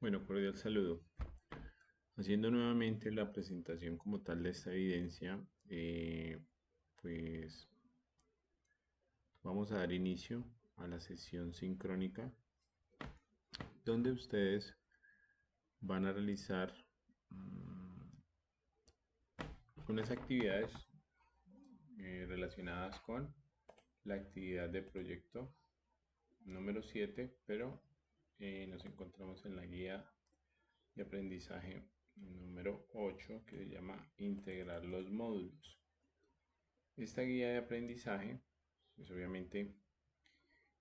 Bueno, cordial saludo. Haciendo nuevamente la presentación como tal de esta evidencia, pues vamos a dar inicio a la sesión sincrónica donde ustedes van a realizar unas actividades relacionadas con la actividad de proyecto número 7, pero nos encontramos en la guía de aprendizaje número 8 que se llama integrar los módulos. Esta guía de aprendizaje, pues obviamente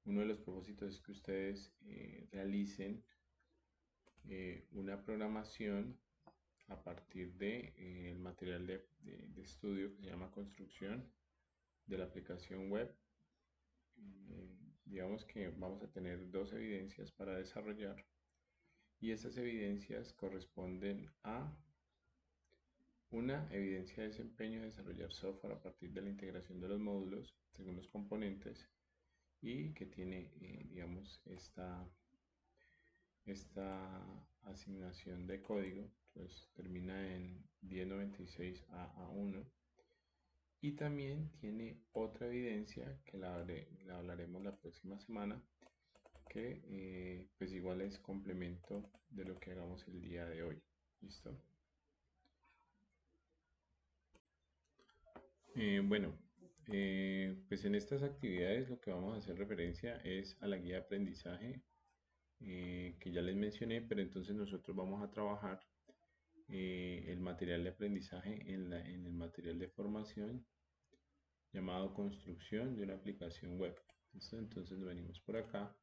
uno de los propósitos es que ustedes realicen una programación a partir de el material de estudio que se llama construcción de la aplicación web. Digamos que vamos a tener dos evidencias para desarrollar y estas evidencias corresponden a una evidencia de desempeño de desarrollar software a partir de la integración de los módulos según los componentes y que tiene, digamos, esta asignación de código, pues termina en 1096 AA1 y también tiene otra evidencia que la hablaremos la próxima semana, que pues igual es complemento de lo que hagamos el día de hoy. ¿Listo? Bueno, pues en estas actividades lo que vamos a hacer referencia es a la guía de aprendizaje que ya les mencioné, pero entonces nosotros vamos a trabajar el material de aprendizaje en el material de formación llamado construcción de una aplicación web. ¿Listo? Entonces venimos por acá.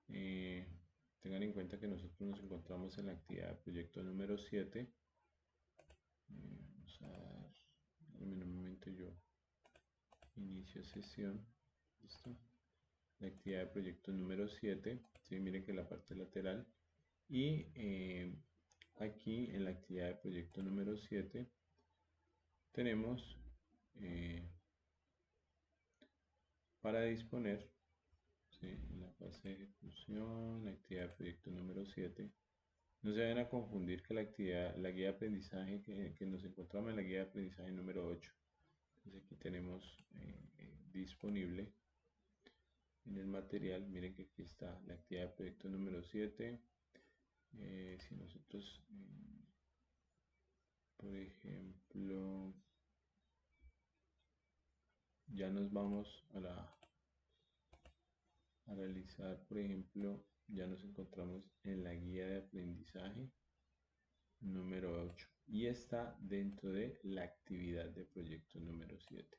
Eh, Tengan en cuenta que nosotros nos encontramos en la actividad de proyecto número 7. Vamos a dar, en un momento yo inicio sesión. ¿Listo? La actividad de proyecto número 7. ¿Sí? Miren que la parte lateral. Y aquí en la actividad de proyecto número 7 tenemos para disponer, ¿sí? En la fase de ejecución, la actividad de proyecto número 7. No se vayan a confundir que la guía de aprendizaje que nos encontramos en la guía de aprendizaje número 8. Entonces aquí tenemos disponible en el material, miren que aquí está la actividad de proyecto número 7. Si nosotros, por ejemplo, ya nos vamos a realizar, por ejemplo, ya nos encontramos en la guía de aprendizaje número 8 y está dentro de la actividad de proyecto número 7.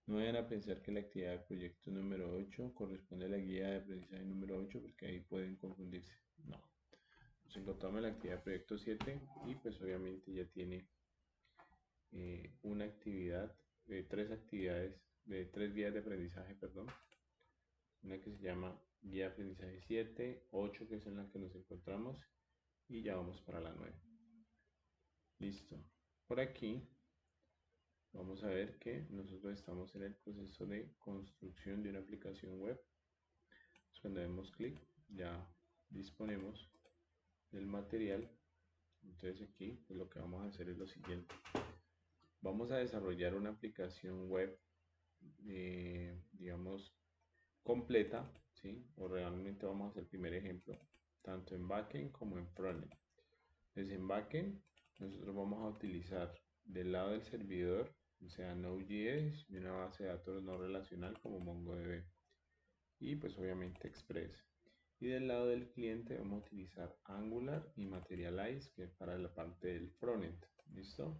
No vayan a pensar que la actividad de proyecto número 8 corresponde a la guía de aprendizaje número 8 porque ahí pueden confundirse. No. Nos encontramos en la actividad de proyecto 7 y pues obviamente ya tiene una actividad, tres actividades, de tres guías de aprendizaje, perdón. Una que se llama guía de aprendizaje 7, 8 que es en la que nos encontramos y ya vamos para la 9. Listo. Por aquí vamos a ver que nosotros estamos en el proceso de construcción de una aplicación web. Cuando demos clic ya disponemos del material. Entonces aquí pues, lo que vamos a hacer es lo siguiente. Vamos a desarrollar una aplicación web, digamos, completa, ¿sí? O realmente vamos a hacer el primer ejemplo, tanto en backend como en frontend. Entonces en backend nosotros vamos a utilizar del lado del servidor, o sea Node.js y una base de datos no relacional como MongoDB y pues obviamente Express. Y del lado del cliente vamos a utilizar Angular y Materialize, que es para la parte del frontend. ¿Listo?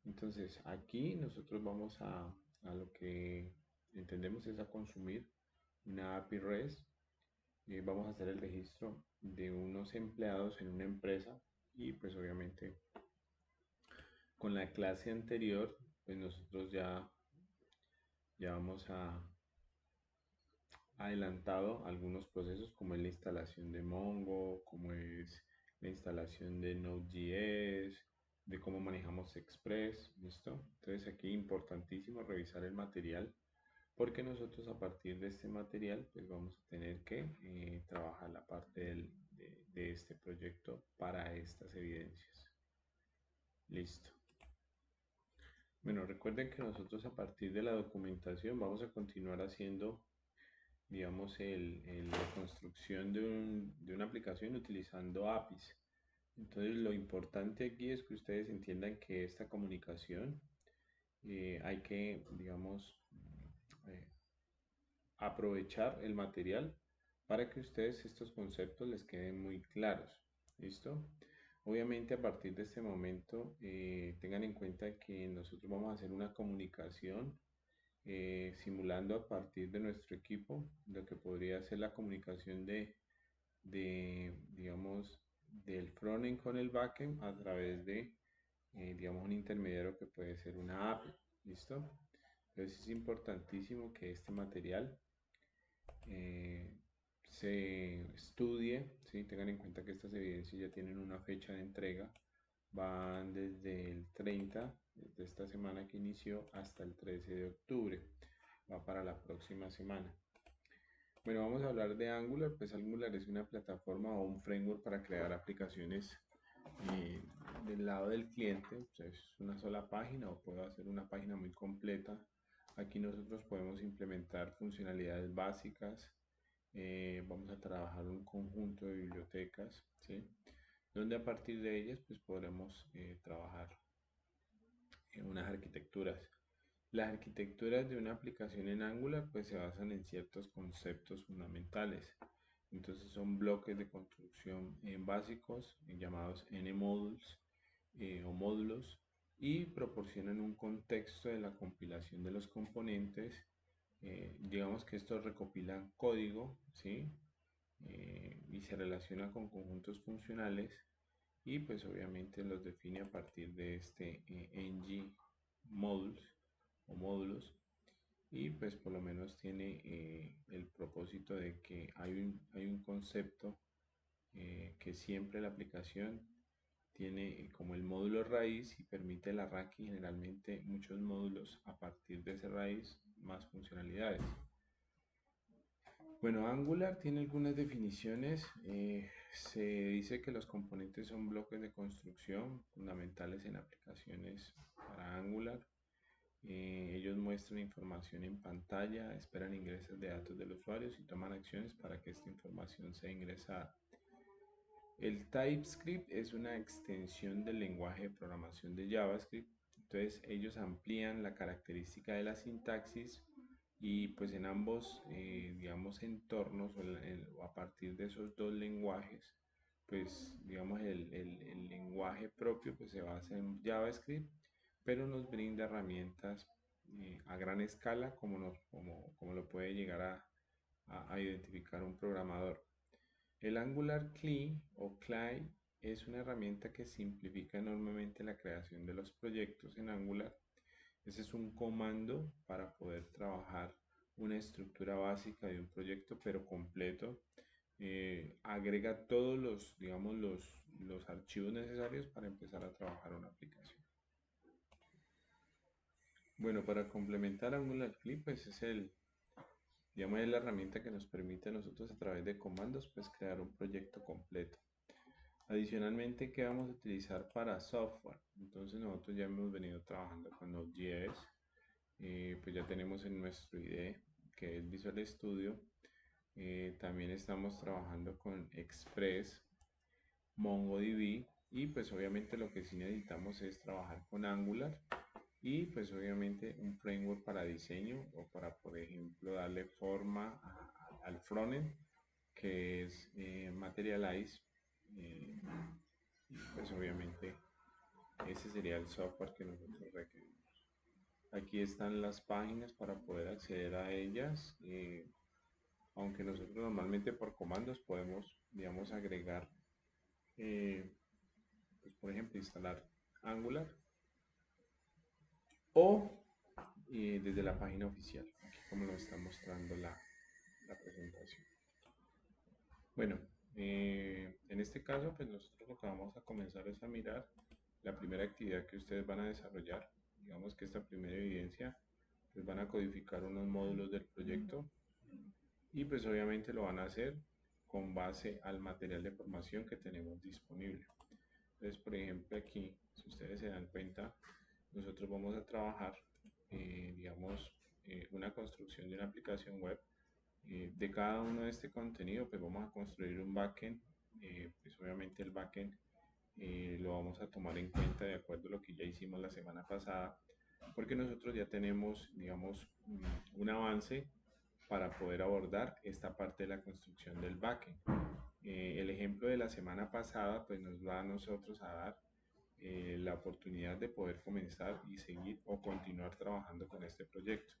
Entonces aquí nosotros vamos a lo que entendemos es a consumir una API REST. Vamos a hacer el registro de unos empleados en una empresa y pues obviamente con la clase anterior pues nosotros ya vamos a adelantado algunos procesos como es la instalación de Mongo, como es la instalación de Node.js, de cómo manejamos Express, ¿listo? Entonces aquí importantísimo revisar el material porque nosotros a partir de este material pues vamos a tener que trabajar la parte de proyecto para estas evidencias. Listo. Bueno, recuerden que nosotros a partir de la documentación vamos a continuar haciendo, digamos, la construcción de una aplicación utilizando APIs. Entonces, lo importante aquí es que ustedes entiendan que esta comunicación hay que, digamos, eh, aprovechar el material para que ustedes estos conceptos les queden muy claros. ¿Listo? Obviamente a partir de este momento tengan en cuenta que nosotros vamos a hacer una comunicación simulando a partir de nuestro equipo lo que podría ser la comunicación digamos, del frontend con el backend a través de, digamos, un intermediario que puede ser una API. ¿Listo? Entonces es importantísimo que este material eh, se estudie, ¿sí? Tengan en cuenta que estas evidencias ya tienen una fecha de entrega, van desde el 30 de esta semana que inició hasta el 13 de octubre, va para la próxima semana. Bueno, vamos a hablar de Angular. Pues Angular es una plataforma o un framework para crear aplicaciones eh, del lado del cliente. O sea, es una sola página o puedo hacer una página muy completa. Aquí nosotros podemos implementar funcionalidades básicas. Vamos a trabajar un conjunto de bibliotecas, ¿sí? Donde a partir de ellas pues podremos trabajar en unas arquitecturas. Las arquitecturas de una aplicación en Angular pues se basan en ciertos conceptos fundamentales. Entonces son bloques de construcción básicos llamados NModules o módulos y proporcionan un contexto de la compilación de los componentes. Digamos que estos recopilan código, ¿sí? Y se relaciona con conjuntos funcionales y pues obviamente los define a partir de este ng modules o módulos y pues por lo menos tiene el propósito de que hay un concepto que siempre la aplicación tiene como el módulo raíz y permite el arranque y generalmente muchos módulos a partir de ese raíz más funcionalidades. Bueno, Angular tiene algunas definiciones. Se dice que los componentes son bloques de construcción fundamentales en aplicaciones para Angular. Ellos muestran información en pantalla, esperan ingresos de datos del usuario y toman acciones para que esta información sea ingresada. El TypeScript es una extensión del lenguaje de programación de JavaScript. Entonces ellos amplían la característica de la sintaxis y pues en ambos, digamos, entornos o a partir de esos dos lenguajes, pues digamos el lenguaje propio pues se basa en JavaScript, pero nos brinda herramientas a gran escala como lo puede llegar a identificar un programador. El Angular CLI o CLI es una herramienta que simplifica enormemente la creación de los proyectos en Angular. Ese es un comando para poder trabajar una estructura básica de un proyecto, pero completo. Agrega todos los, digamos, los archivos necesarios para empezar a trabajar una aplicación. Bueno, para complementar Angular CLI, pues digamos, es la herramienta que nos permite a nosotros a través de comandos, pues crear un proyecto completo. Adicionalmente, ¿qué vamos a utilizar para software? Entonces nosotros ya hemos venido trabajando con Node.js, pues ya tenemos en nuestro IDE que es Visual Studio. También estamos trabajando con Express, MongoDB y pues obviamente lo que sí necesitamos es trabajar con Angular y pues obviamente un framework para diseño o para por ejemplo darle forma al frontend que es Materialize y pues obviamente ese sería el software que nosotros requerimos. Aquí están las páginas para poder acceder a ellas. Aunque nosotros normalmente por comandos podemos, digamos, agregar, pues por ejemplo, instalar Angular o desde la página oficial, aquí como lo está mostrando la presentación. Bueno, en este caso, pues nosotros lo que vamos a comenzar es a mirar la primera actividad que ustedes van a desarrollar. Digamos que esta primera evidencia, pues van a codificar unos módulos del proyecto y pues obviamente lo van a hacer con base al material de formación que tenemos disponible. Entonces, por ejemplo, aquí, si ustedes se dan cuenta, nosotros vamos a trabajar, digamos, una construcción de una aplicación web. De cada uno de este contenido, pues vamos a construir un backend. Pues obviamente el backend lo vamos a tomar en cuenta de acuerdo a lo que ya hicimos la semana pasada, porque nosotros ya tenemos, digamos, un avance para poder abordar esta parte de la construcción del backend. El ejemplo de la semana pasada pues nos va a nosotros a dar la oportunidad de poder comenzar y seguir o continuar trabajando con este proyecto.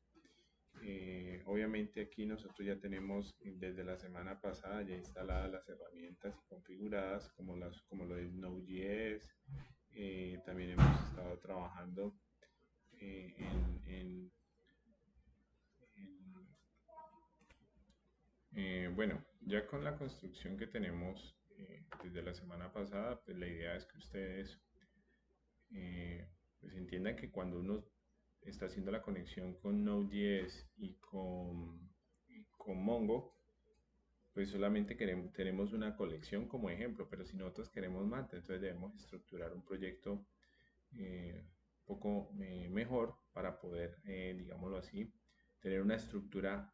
Obviamente aquí nosotros ya tenemos desde la semana pasada ya instaladas las herramientas y configuradas como lo es Node.js. También hemos estado trabajando eh, en, en- bueno, ya con la construcción que tenemos desde la semana pasada, pues la idea es que ustedes eh, pues entiendan que cuando uno está haciendo la conexión con Node.js y con Mongo, pues solamente tenemos una colección como ejemplo, pero si nosotros queremos más, entonces debemos estructurar un proyecto un poco mejor para poder, digámoslo así, tener una estructura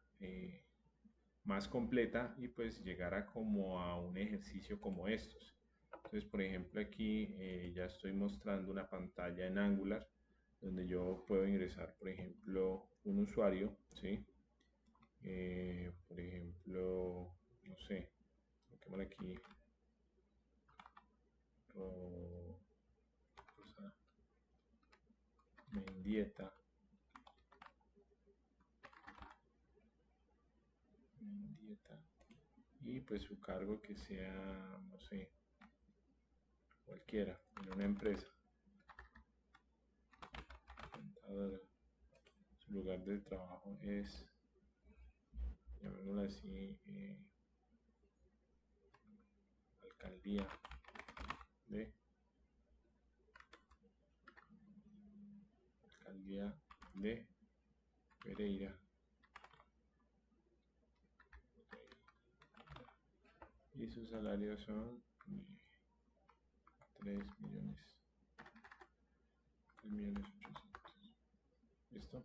más completa y pues llegar a como a un ejercicio como estos. Entonces, por ejemplo, aquí ya estoy mostrando una pantalla en Angular donde yo puedo ingresar, por ejemplo, un usuario, ¿sí? Por ejemplo, no sé, coloquémosle aquí o, cosa, Mendieta, Mendieta, y pues su cargo que sea, no sé, cualquiera, en una empresa, contadora. Su lugar de trabajo es, llamémoslo así, alcaldía de, alcaldía de Pereira. Y sus salarios son 3 millones, 3 millones 800. ¿Listo?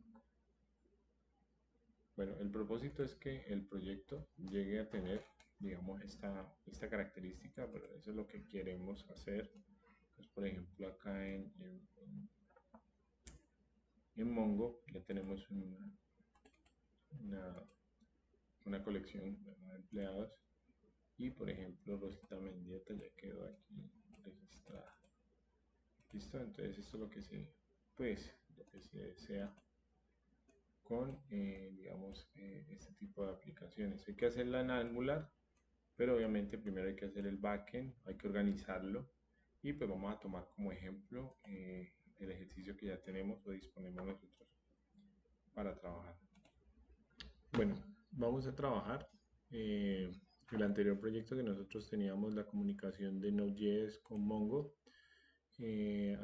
Bueno, el propósito es que el proyecto llegue a tener, digamos, esta característica, pero eso es lo que queremos hacer. Pues, por ejemplo, acá en Mongo ya tenemos una, una colección de empleados y, por ejemplo, Rosita Mendieta ya quedó aquí registrada. ¿Listo? Entonces esto es lo que se desea con, digamos, este tipo de aplicaciones. Hay que hacerla en Angular, pero obviamente primero hay que hacer el backend, hay que organizarlo y pues vamos a tomar como ejemplo el ejercicio que ya tenemos o disponemos nosotros para trabajar. Bueno, vamos a trabajar el anterior proyecto que nosotros teníamos, la comunicación de Node.js con Mongo.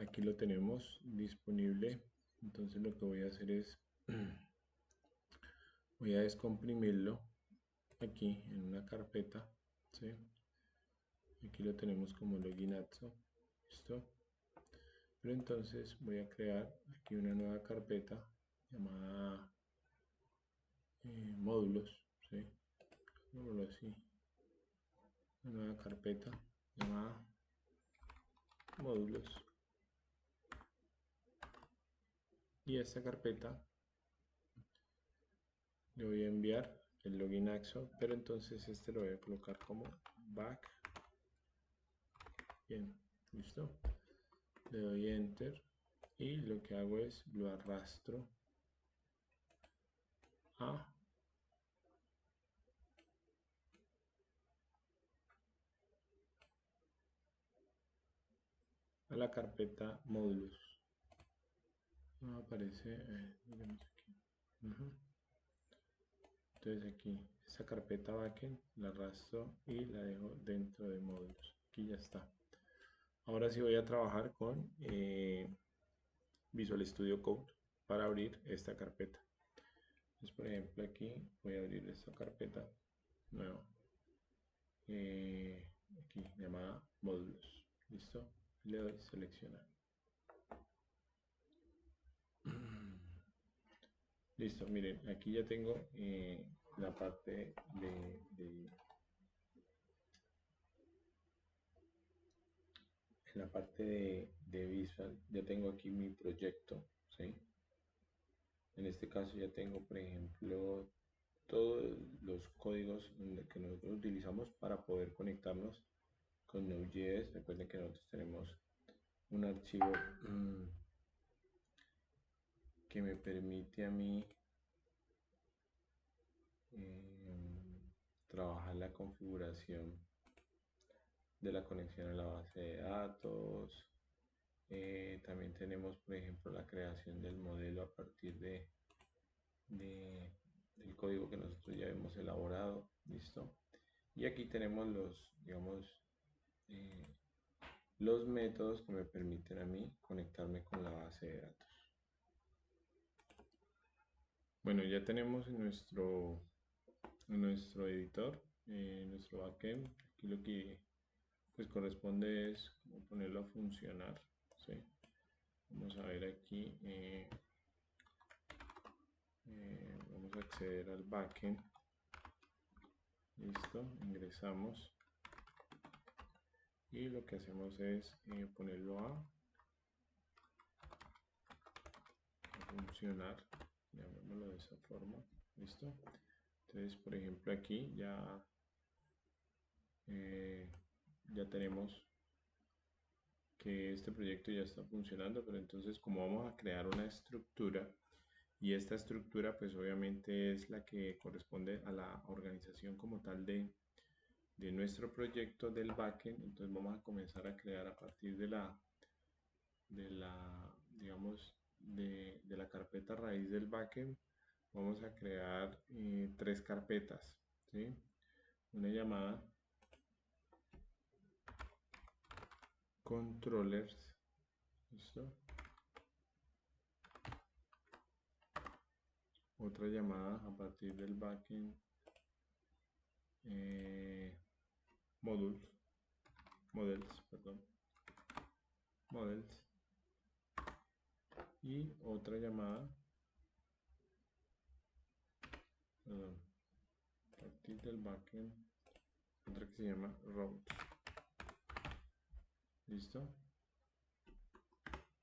Aquí lo tenemos disponible. Entonces lo que voy a hacer es voy a descomprimirlo aquí en una carpeta, ¿sí? Aquí lo tenemos como loginazo, ¿listo? Pero entonces voy a crear aquí una nueva carpeta llamada módulos, ¿sí? Módulos, sí. Una nueva carpeta llamada módulos. Y a esta carpeta le voy a enviar el login axo, pero entonces este lo voy a colocar como back. Bien, listo. Le doy enter y lo que hago es lo arrastro a la carpeta módulos. No aparece, aquí. Entonces aquí, esta carpeta backend la arrastro y la dejo dentro de módulos. Aquí ya está. Ahora sí voy a trabajar con Visual Studio Code para abrir esta carpeta. Entonces, por ejemplo, aquí voy a abrir esta carpeta nueva. aquí llamada módulos. ¿Listo? Le doy seleccionar. Listo, miren, aquí ya tengo la parte en la parte de Visual, ya tengo aquí mi proyecto, ¿sí? En este caso ya tengo, por ejemplo, todos los códigos que nosotros utilizamos para poder conectarnos con Node.js. Recuerden que nosotros tenemos un archivo que me permite a mí trabajar la configuración de la conexión a la base de datos. También tenemos, por ejemplo, la creación del modelo a partir del código que nosotros ya hemos elaborado. ¿Listo? Y aquí tenemos los, digamos, eh, los métodos que me permiten a mí conectarme con la base de datos. Bueno, ya tenemos en nuestro editor, nuestro backend. Aquí lo que pues corresponde es ponerlo a funcionar, ¿sí? Vamos a ver aquí, vamos a acceder al backend. Listo, ingresamos y lo que hacemos es ponerlo a funcionar, llamémoslo de esa forma. Listo. Entonces, por ejemplo, aquí ya ya tenemos que este proyecto ya está funcionando, pero entonces como vamos a crear una estructura, y esta estructura pues obviamente es la que corresponde a la organización como tal de nuestro proyecto del backend. Entonces vamos a comenzar a crear a partir digamos, de la carpeta raíz del backend. Vamos a crear tres carpetas, ¿sí? Una llamada controllers, ¿listo? Otra llamada a partir del backend models, perdón, models, y otra llamada, perdón, a partir del backend, otra que se llama routes. ¿Listo?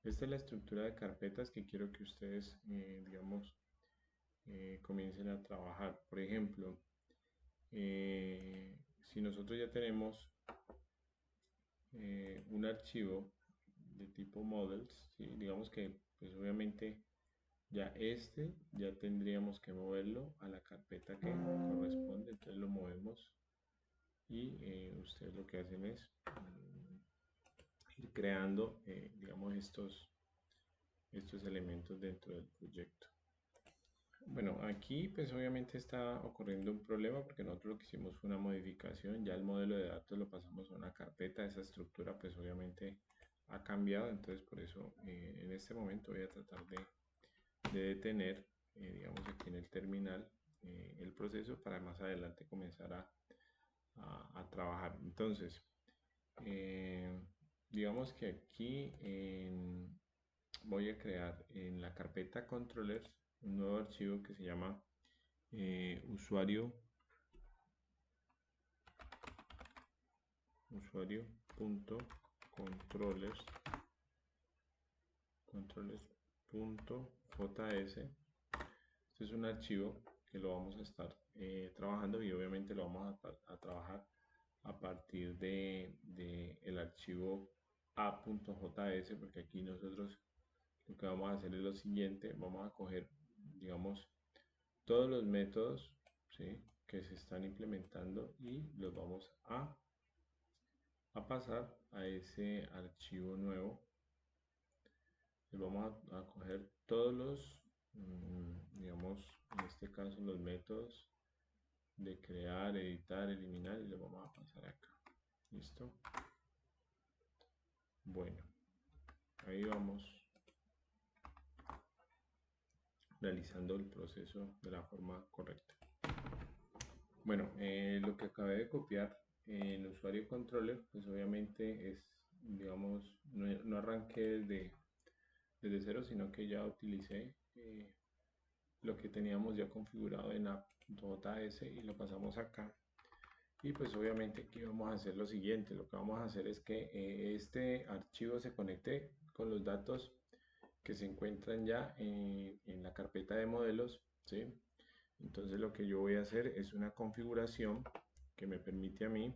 Esta es la estructura de carpetas que quiero que ustedes, digamos, comiencen a trabajar. Por ejemplo, si nosotros ya tenemos un archivo de tipo models, ¿sí? Digamos que pues obviamente ya tendríamos que moverlo a la carpeta que corresponde. Entonces lo movemos y ustedes lo que hacen es ir creando digamos estos elementos dentro del proyecto. Bueno, aquí pues obviamente está ocurriendo un problema porque nosotros lo que hicimos fue una modificación. Ya el modelo de datos lo pasamos a una carpeta. Esa estructura pues obviamente ha cambiado, entonces por eso en este momento voy a tratar de detener digamos aquí en el terminal el proceso para más adelante comenzar a trabajar. Entonces digamos que aquí voy a crear en la carpeta controllers un nuevo archivo que se llama controllers.js. Este es un archivo que lo vamos a estar trabajando, y obviamente lo vamos a trabajar a partir de el archivo a.js, porque aquí nosotros lo que vamos a hacer es lo siguiente: vamos a coger, digamos, todos los métodos, ¿sí?, que se están implementando y los vamos a pasar a ese archivo nuevo. Y vamos a coger todos los, digamos, en este caso los métodos de crear, editar, eliminar, y los vamos a pasar acá. ¿Listo? Bueno, ahí vamos realizando el proceso de la forma correcta. Bueno, lo que acabé de copiar en usuario controller, pues obviamente es, digamos, no arranqué desde cero, sino que ya utilicé lo que teníamos ya configurado en app.js y lo pasamos acá. Y pues obviamente aquí vamos a hacer lo siguiente, lo que vamos a hacer es que este archivo se conecte con los datos que se encuentran ya en la carpeta de modelos, ¿sí? Entonces lo que yo voy a hacer es una configuración que me permite a mí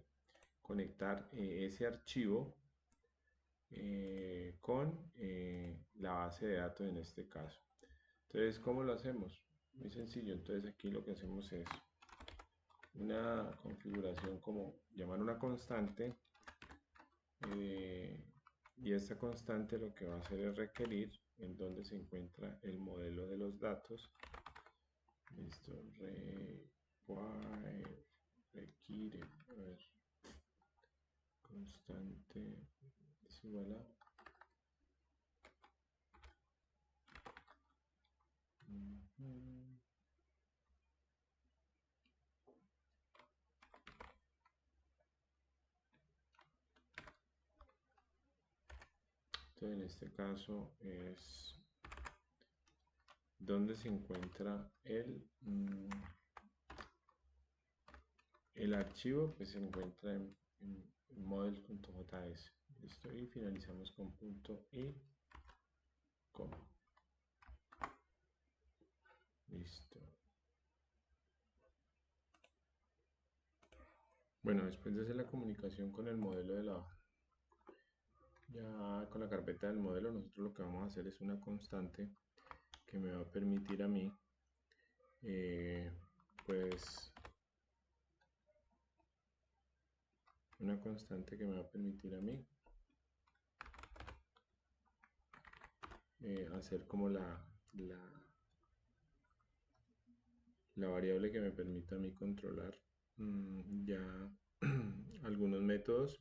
conectar ese archivo con la base de datos en este caso. Entonces, ¿cómo lo hacemos? Muy sencillo. Entonces aquí lo que hacemos es una configuración como llamar una constante eh, y esta constante lo que va a hacer es requerir en donde se encuentra el modelo de los datos. Listo, requiere, a ver, constante es igual a entonces en este caso es donde se encuentra el archivo, pues se encuentra en models.js. Listo, y finalizamos con punto y coma. Listo. Bueno, después de hacer la comunicación con el modelo de ya con la carpeta del modelo, nosotros lo que vamos a hacer es una constante que me va a permitir a mí, pues, una constante que me va a permitir a mí hacer como la variable que me permita a mí controlar ya algunos métodos.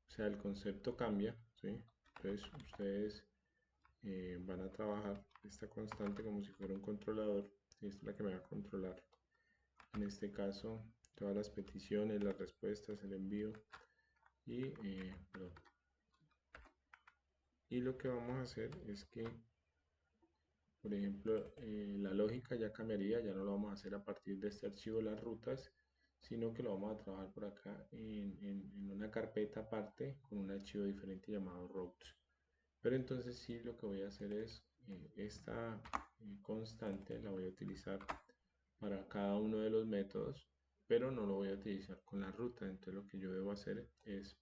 O sea, el concepto cambia, ¿sí? Entonces ustedes van a trabajar esta constante como si fuera un controlador, y esta es la que me va a controlar en este caso todas las peticiones, las respuestas, el envío y lo que vamos a hacer es que, por ejemplo, la lógica ya cambiaría, ya no lo vamos a hacer a partir de este archivo las rutas, sino que lo vamos a trabajar por acá en una carpeta aparte con un archivo diferente llamado routes. Pero entonces sí, lo que voy a hacer es esta constante la voy a utilizar para cada uno de los métodos, pero no lo voy a utilizar con la ruta. Entonces lo que yo debo hacer es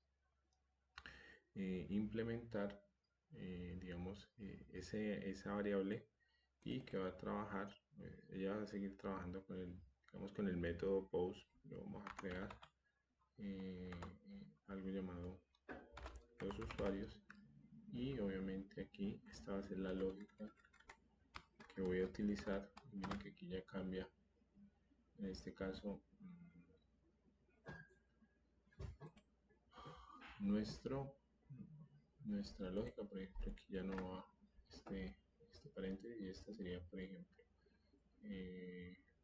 implementar, digamos, esa variable y que va a trabajar, ella va a seguir trabajando con digamos, con el método post. Lo vamos a crear algo llamado los usuarios y obviamente aquí esta va a ser la lógica que voy a utilizar. Miren que aquí ya cambia en este caso nuestra lógica. Por ejemplo, aquí ya no va este paréntesis y esta sería, por ejemplo,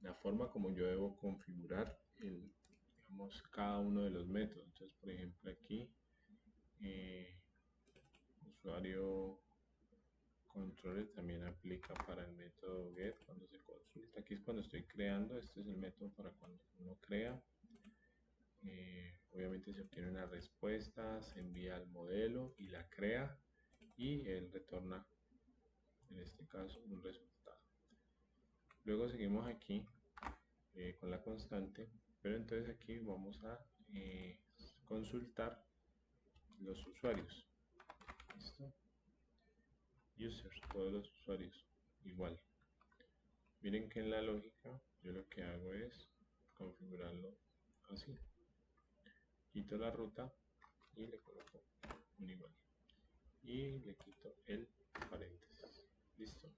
la forma como yo debo configurar digamos, cada uno de los métodos. Entonces, por ejemplo, aquí eh, usuario controller también aplica para el método get cuando se consulta. Aquí es cuando estoy creando, este es el método para cuando uno crea. Obviamente se obtiene una respuesta, se envía al modelo y la crea y él retorna en este caso un resultado. Luego seguimos aquí con la constante, pero entonces aquí vamos a consultar los usuarios. ¿Listo? Users, todos los usuarios igual. Miren que en la lógica yo lo que hago es configurarlo así. Quito la ruta y le coloco un igual. Y le quito el paréntesis. Listo.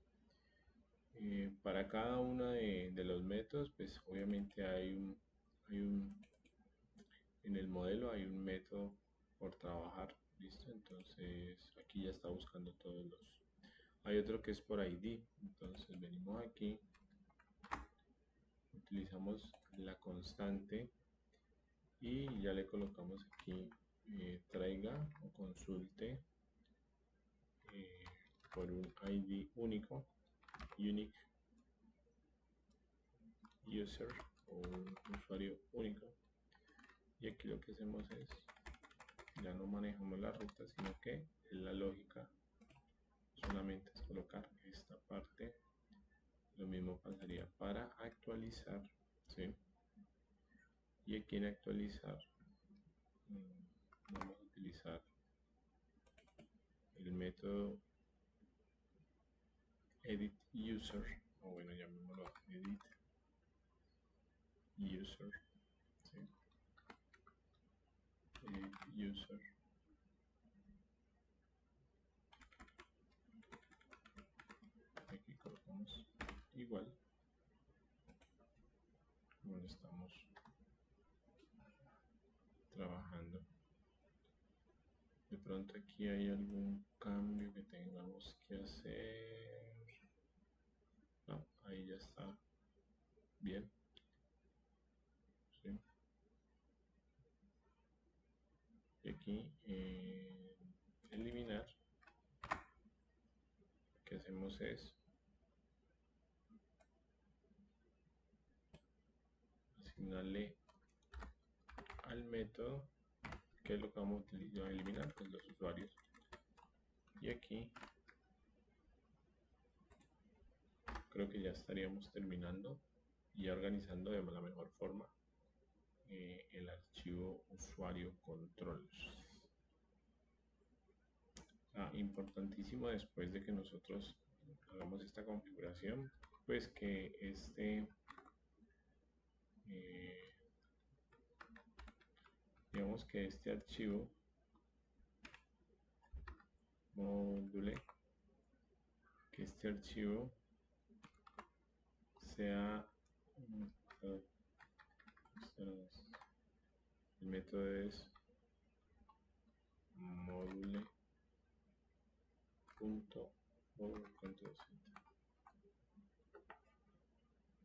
Para cada uno de los métodos, pues obviamente en el modelo hay un método por trabajar. Listo. Entonces aquí ya está buscando todos los. Hay otro que es por ID. Entonces venimos aquí, utilizamos la constante y ya le colocamos aquí traiga o consulte por un ID único, unique user o un usuario único. Y aquí lo que hacemos es, ya no manejamos la ruta, sino que la lógica solamente es colocar esta parte. Lo mismo pasaría para actualizar, ¿sí? Y aquí en actualizar vamos a utilizar el método edit user, o bueno, llamémoslo edit user, ¿sí? Edit user. Aquí colocamos igual como lo estamos trabajando. De pronto aquí hay algún cambio que tengamos que hacer. No, ahí ya está bien, ¿sí? Y aquí eliminar, lo que hacemos es asignarle al método que es lo que vamos a utilizar, a eliminar, pues los usuarios. Y aquí creo que ya estaríamos terminando y organizando de la mejor forma el archivo usuario controls. Importantísimo después de que nosotros hagamos esta configuración, pues que digamos que este archivo módulo, que este archivo sea el método es módulo punto control Z.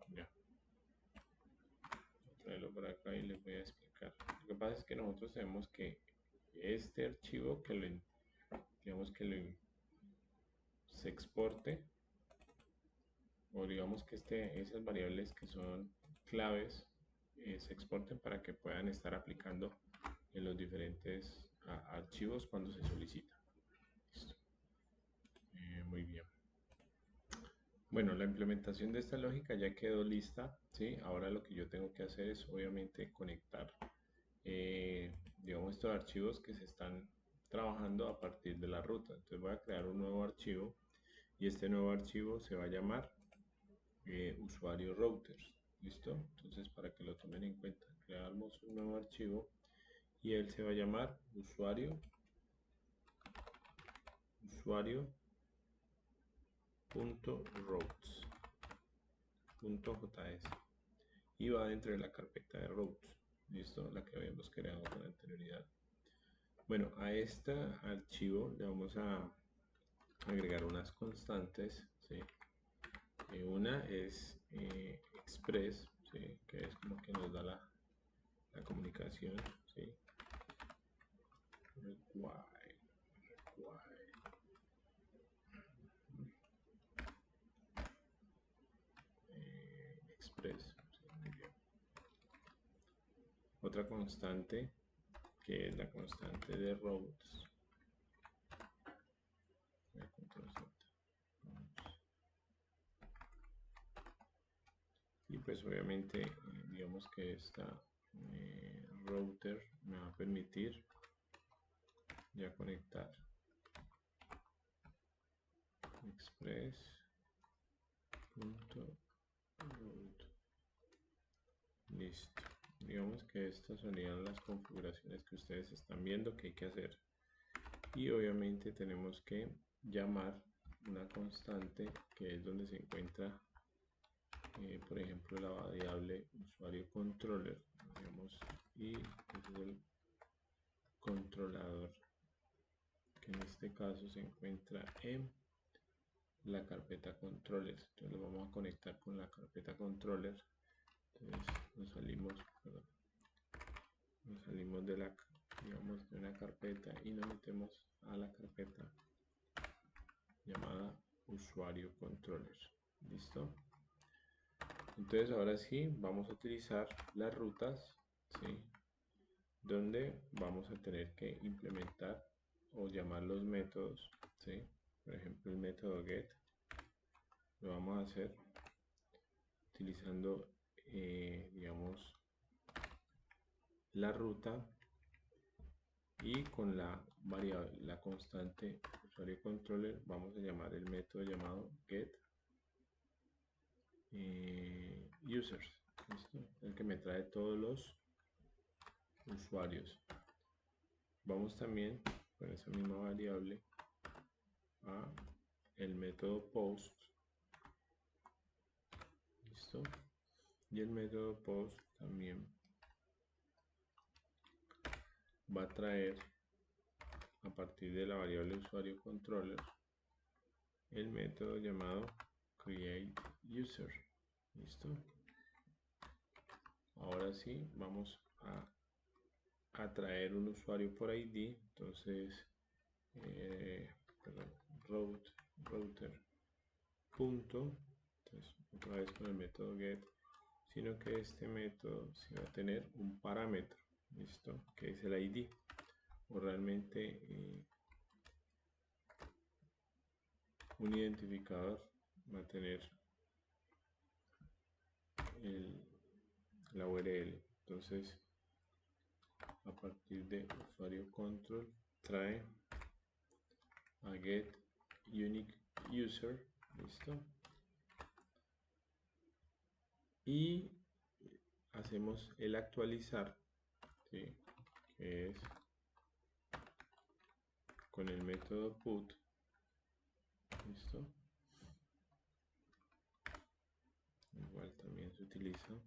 Ya, voy a traerlo por acá y les voy a explicar. Lo que pasa es que nosotros tenemos que este archivo que lo, digamos que lo se exporte, o digamos que esas variables que son claves se exporten para que puedan estar aplicando en los diferentes archivos cuando se solicita. Listo. Muy bien. Bueno, la implementación de esta lógica ya quedó lista, ¿sí? Ahora lo que yo tengo que hacer es obviamente conectar, digamos, estos archivos que se están trabajando a partir de la ruta. Entonces voy a crear un nuevo archivo y este nuevo archivo se va a llamar usuario routers. ¿Listo? Entonces para que lo tomen en cuenta, creamos un nuevo archivo y él se va a llamar usuario.routes.js y va dentro de la carpeta de routes. ¿Listo? La que habíamos creado con anterioridad. Bueno, a este archivo le vamos a agregar unas constantes, ¿sí? Una es express, ¿sí? Que es como que nos da la comunicación, ¿sí? Require. Express, ¿sí? Muy bien. Otra constante que es la constante de routes. Y pues obviamente digamos que esta router me va a permitir ya conectar express.route. Listo. Digamos que estas serían las configuraciones que ustedes están viendo que hay que hacer. Y obviamente tenemos que llamar una constante que es donde se encuentra por ejemplo la variable usuario controller, digamos, y es el controlador que en este caso se encuentra en la carpeta controllers. Entonces lo vamos a conectar con la carpeta controller. Entonces nos salimos, perdón, nos salimos de la, digamos, de una carpeta y nos metemos a la carpeta llamada usuario controller. ¿Listo? Entonces ahora sí vamos a utilizar las rutas, ¿sí? Donde vamos a tener que implementar o llamar los métodos, ¿sí? Por ejemplo, el método get lo vamos a hacer utilizando, digamos, la ruta y con la variable, la constante usuario controller, vamos a llamar el método llamado get users, ¿listo? El que me trae todos los usuarios. Vamos también con esa misma variable a el método post, ¿listo? Y el método post también va a traer a partir de la variable usuario controller el método llamado create user. ¿Listo? Ahora sí vamos a traer un usuario por ID. Entonces perdón, router punto, entonces otra vez con el método get, sino que este método sí va a tener un parámetro, listo, que es el ID, o realmente un identificador va a tener la URL. Entonces a partir de usuario control trae a get unique user, listo, y hacemos el actualizar, ¿sí? Que es con el método put, listo, igual también se utiliza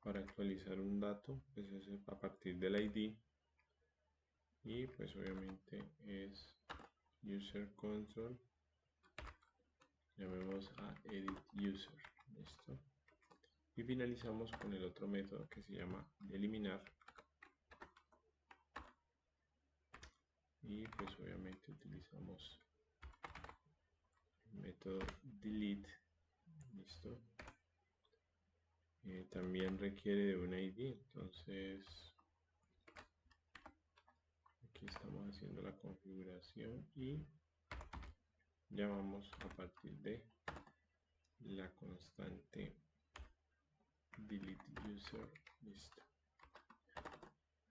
para actualizar un dato, pues es a partir del ID, y pues obviamente es user control, llamemos a edit user, listo, y finalizamos con el otro método que se llama eliminar, y pues obviamente utilizamos el método delete, listo. También requiere de un ID, entonces aquí estamos haciendo la configuración y llamamos a partir de la constante delete user, listo.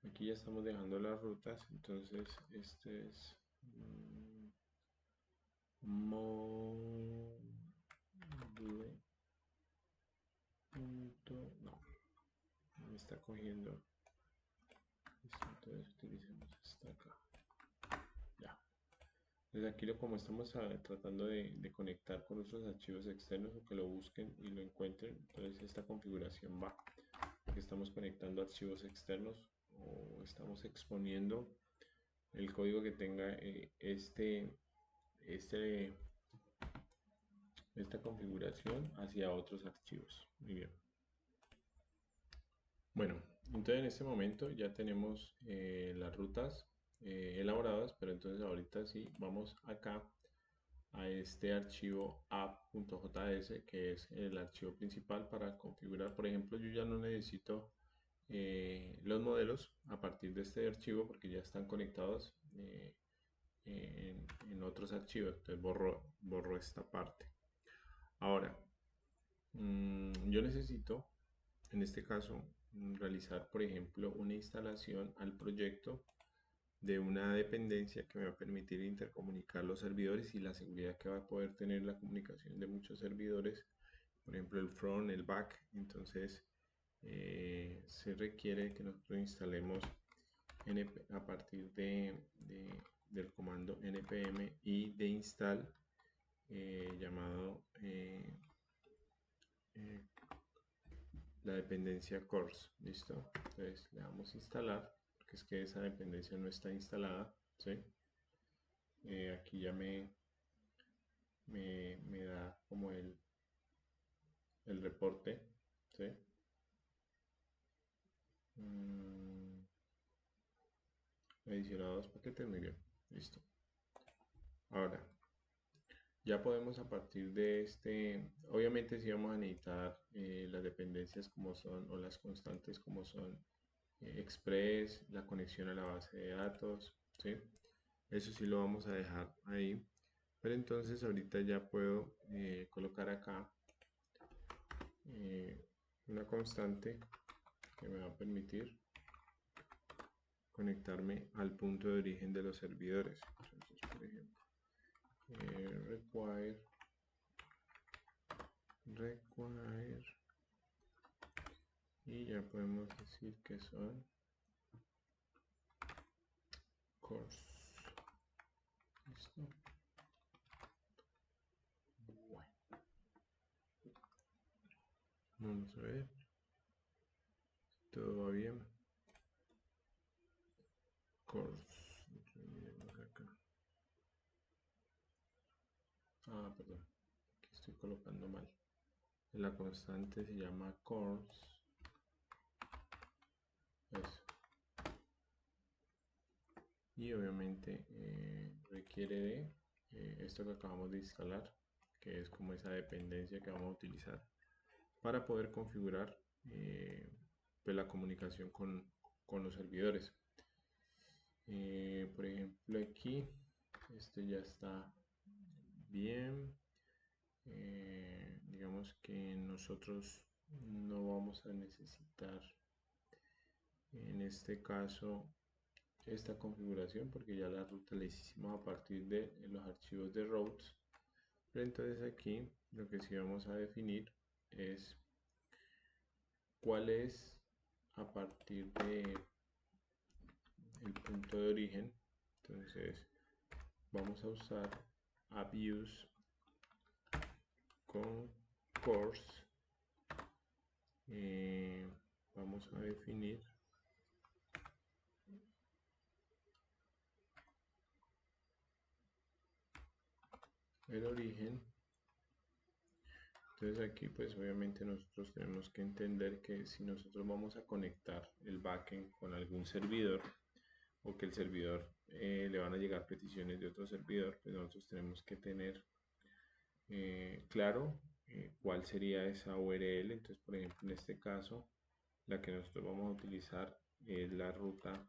Aquí ya estamos dejando las rutas, entonces este es module punto, no, me está cogiendo, listo, entonces utilicemos esta acá, ya. Entonces aquí como estamos tratando de conectar con nuestros archivos externos o que lo busquen y lo encuentren, entonces esta configuración va, porque estamos conectando archivos externos o estamos exponiendo el código que tenga esta configuración hacia otros archivos. Muy bien. Bueno, entonces en este momento ya tenemos las rutas elaboradas, pero entonces ahorita sí vamos acá a este archivo app.js, que es el archivo principal para configurar. Por ejemplo, yo ya no necesito los modelos a partir de este archivo porque ya están conectados en otros archivos, entonces borro esta parte. Ahora, yo necesito en este caso realizar, por ejemplo, una instalación al proyecto de una dependencia que me va a permitir intercomunicar los servidores y la seguridad que va a poder tener la comunicación de muchos servidores, por ejemplo el front, el back. Entonces se requiere que nosotros instalemos a partir del comando npm y de install llamado eh, la dependencia course, listo. Entonces le damos a instalar porque es que esa dependencia no está instalada, ¿sí? Aquí ya me da como el reporte, ¿sí? Mm, Adicionado dos paquetes, muy bien, listo. Ahora, ya podemos a partir de obviamente sí vamos a necesitar las dependencias como son, o las constantes como son Express, la conexión a la base de datos, ¿sí? Eso sí lo vamos a dejar ahí. Pero entonces ahorita ya puedo colocar acá eh, una constante que me va a permitir conectarme al punto de origen de los servidores. Entonces, por ejemplo, require y ya podemos decir que son cores. ¿Listo? Bueno, vamos a ver. Todo va bien. Cores. Acá. Ah, perdón. Aquí estoy colocando mal. La constante se llama cores. Eso. Y obviamente requiere de esto que acabamos de instalar, que es como esa dependencia que vamos a utilizar para poder configurar pues la comunicación con los servidores. Por ejemplo aquí, este ya está bien. Digamos que nosotros no vamos a necesitar en este caso esta configuración porque ya la ruta la hicimos a partir de los archivos de routes. Pero entonces aquí lo que sí vamos a definir es cuál es a partir de el punto de origen. Entonces vamos a usar abuse con course. Vamos a definir el origen. Entonces aquí pues obviamente nosotros tenemos que entender que si nosotros vamos a conectar el backend con algún servidor o que el servidor le van a llegar peticiones de otro servidor, pues nosotros tenemos que tener claro cuál sería esa URL. Entonces por ejemplo en este caso la que nosotros vamos a utilizar es la ruta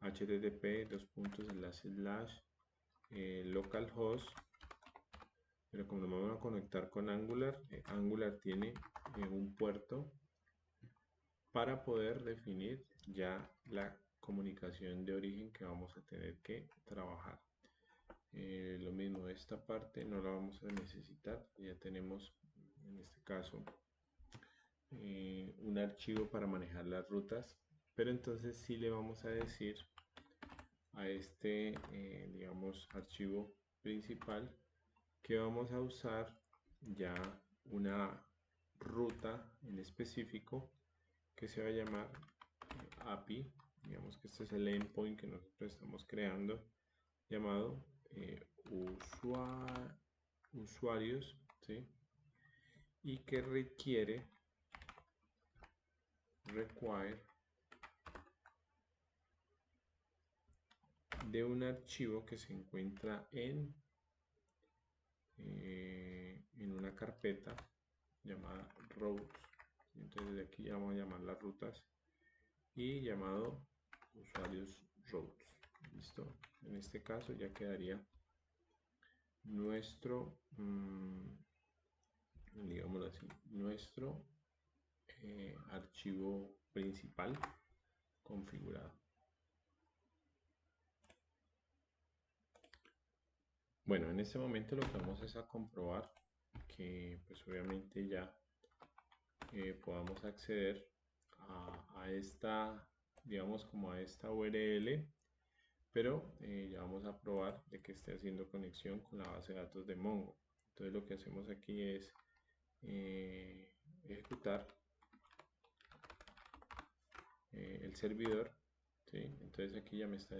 http://localhost, pero como nos vamos a conectar con Angular, Angular tiene un puerto para poder definir ya la comunicación de origen que vamos a tener que trabajar. Lo mismo, esta parte no la vamos a necesitar, ya tenemos en este caso un archivo para manejar las rutas, pero entonces sí le vamos a decir a este digamos archivo principal que vamos a usar ya una ruta en específico que se va a llamar API. Digamos que este es el endpoint que nosotros estamos creando, llamado usuarios, ¿sí? Y que require de un archivo que se encuentra en una carpeta llamada routes. Entonces de aquí ya vamos a llamar las rutas y llamado usuarios routes. Listo. En este caso ya quedaría nuestro, digámoslo así, nuestro archivo principal configurado. Bueno, en este momento lo que vamos es a comprobar que pues obviamente ya podamos acceder a esta, digamos como a esta URL, pero ya vamos a probar de que esté haciendo conexión con la base de datos de Mongo. Entonces lo que hacemos aquí es ejecutar el servidor, ¿sí? Entonces aquí ya me está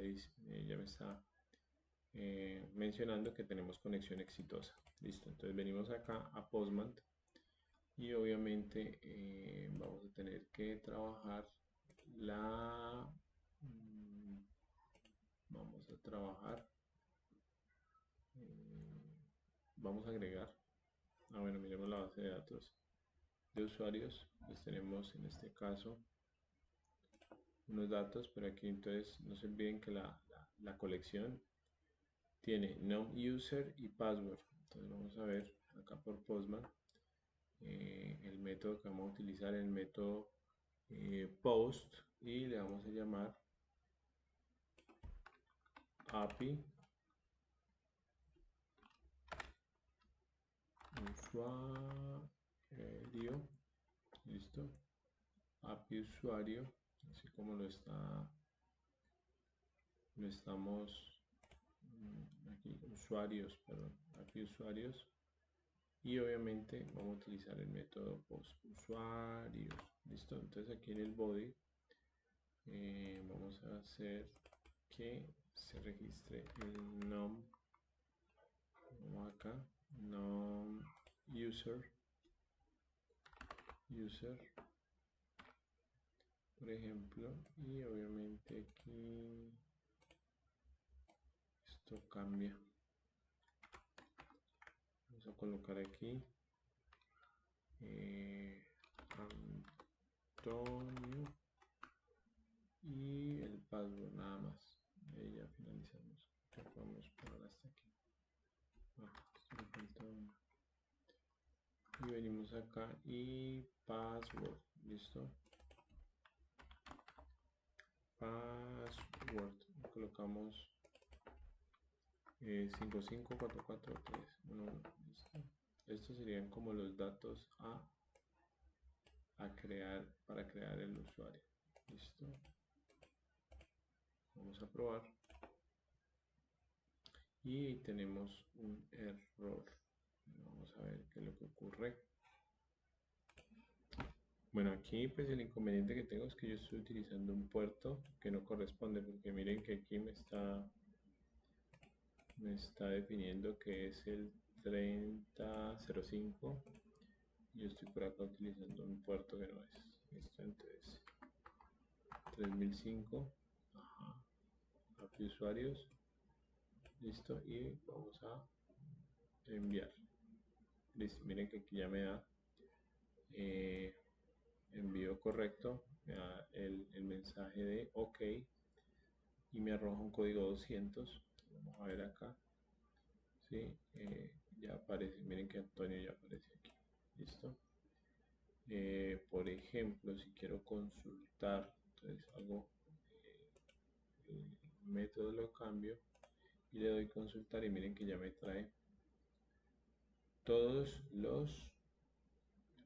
mencionando que tenemos conexión exitosa. Listo, entonces venimos acá a Postman Y obviamente vamos a tener que trabajar la... mm, vamos a trabajar, eh, vamos a agregar, bueno, miremos la base de datos de usuarios. Pues tenemos en este caso unos datos, pero aquí entonces no se olviden que la colección tiene num user y password. Entonces vamos a ver acá por Postman el método que vamos a utilizar, el método post, y le vamos a llamar API usuario, listo, API usuario, así como lo estamos aquí, usuarios, perdón, API usuarios. Y obviamente vamos a utilizar el método post usuarios, listo. Entonces aquí en el body vamos a hacer que se registre el num, como acá, num user, por ejemplo, y obviamente aquí esto cambia. Vamos a colocar aquí Antonio y el password nada más. Y ya finalizamos. Ya podemos poner hasta aquí. Esto le falta uno. Y venimos acá y password, listo, password, colocamos 554431, listo. Estos serían como los datos a crear para crear el usuario, listo. Vamos a probar y tenemos un error. Vamos a ver qué es lo que ocurre. Bueno, aquí pues el inconveniente que tengo es que yo estoy utilizando un puerto que no corresponde, porque miren que aquí me está definiendo que es el 3005. Yo estoy por acá utilizando un puerto que no es. Listo, entonces 3005, ajá, API usuarios, listo, y vamos a enviar. Listo, miren que aquí ya me da eh, envío correcto, me da el mensaje de OK y me arroja un código 200. Vamos a ver acá, ¿sí? Ya aparece, miren que Antonio ya aparece aquí, listo. Por ejemplo, si quiero consultar, entonces hago el método, lo cambio y le doy consultar, y miren que ya me trae todos los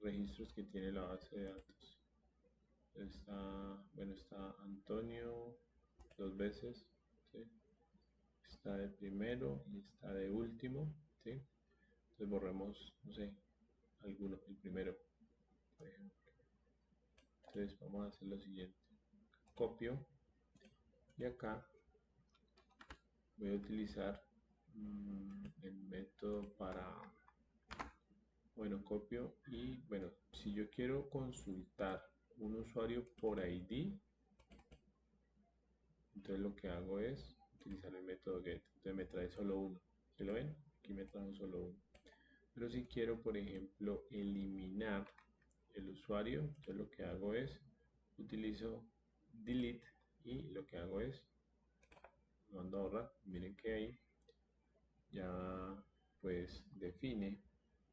registros que tiene la base de datos. Está, bueno, está Antonio dos veces, ¿sí? Está de primero y está de último, ¿sí? Entonces borremos, no sé, alguno, el primero, por ejemplo. Entonces vamos a hacer lo siguiente: copio, y acá voy a utilizar el método para, bueno, copio, y bueno, si yo quiero consultar un usuario por ID, entonces lo que hago es utilizar el método get. Entonces me trae solo uno, ¿se lo ven? Aquí me trajo solo uno. Pero si quiero, por ejemplo, eliminar el usuario, entonces lo que hago es utilizo delete, y lo que hago es lo mando a borrar. Miren que ahí ya pues define,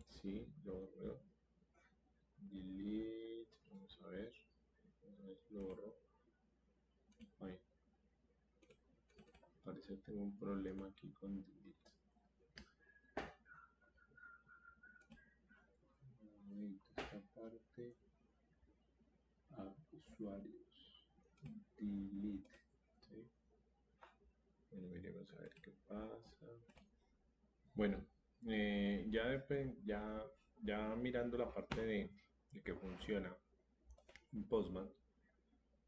¿sí? Lo borro, delete, vamos a ver si lo borro. Ay, parece que tengo un problema aquí con delete. Esta parte a usuarios, delete, ¿sí? Bueno, miremos a ver qué pasa. Bueno, ya mirando la parte de que funciona en Postman,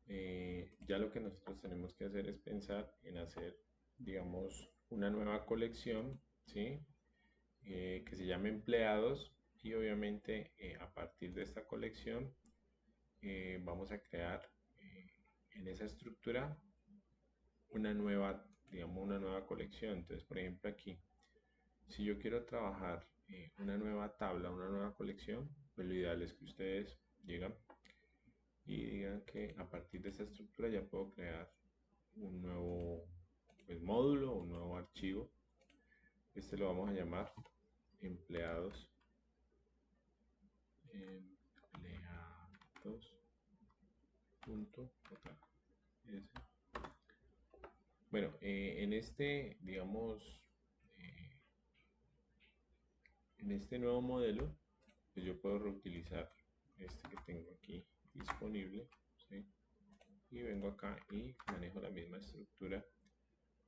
ya lo que nosotros tenemos que hacer es pensar en hacer, digamos, una nueva colección, ¿sí? Que se llame empleados, y obviamente a partir de esta colección vamos a crear en esa estructura una nueva, digamos, una nueva colección. Entonces, por ejemplo, aquí, si yo quiero trabajar una nueva tabla, una nueva colección, pues lo ideal es que ustedes llegan y digan que a partir de esta estructura ya puedo crear un nuevo pues, módulo, un nuevo archivo. Este lo vamos a llamar empleados. Empleados.js. Bueno, en este, digamos, eh, en este nuevo modelo, pues yo puedo reutilizar este que tengo aquí disponible, ¿sí? Y vengo acá y manejo la misma estructura.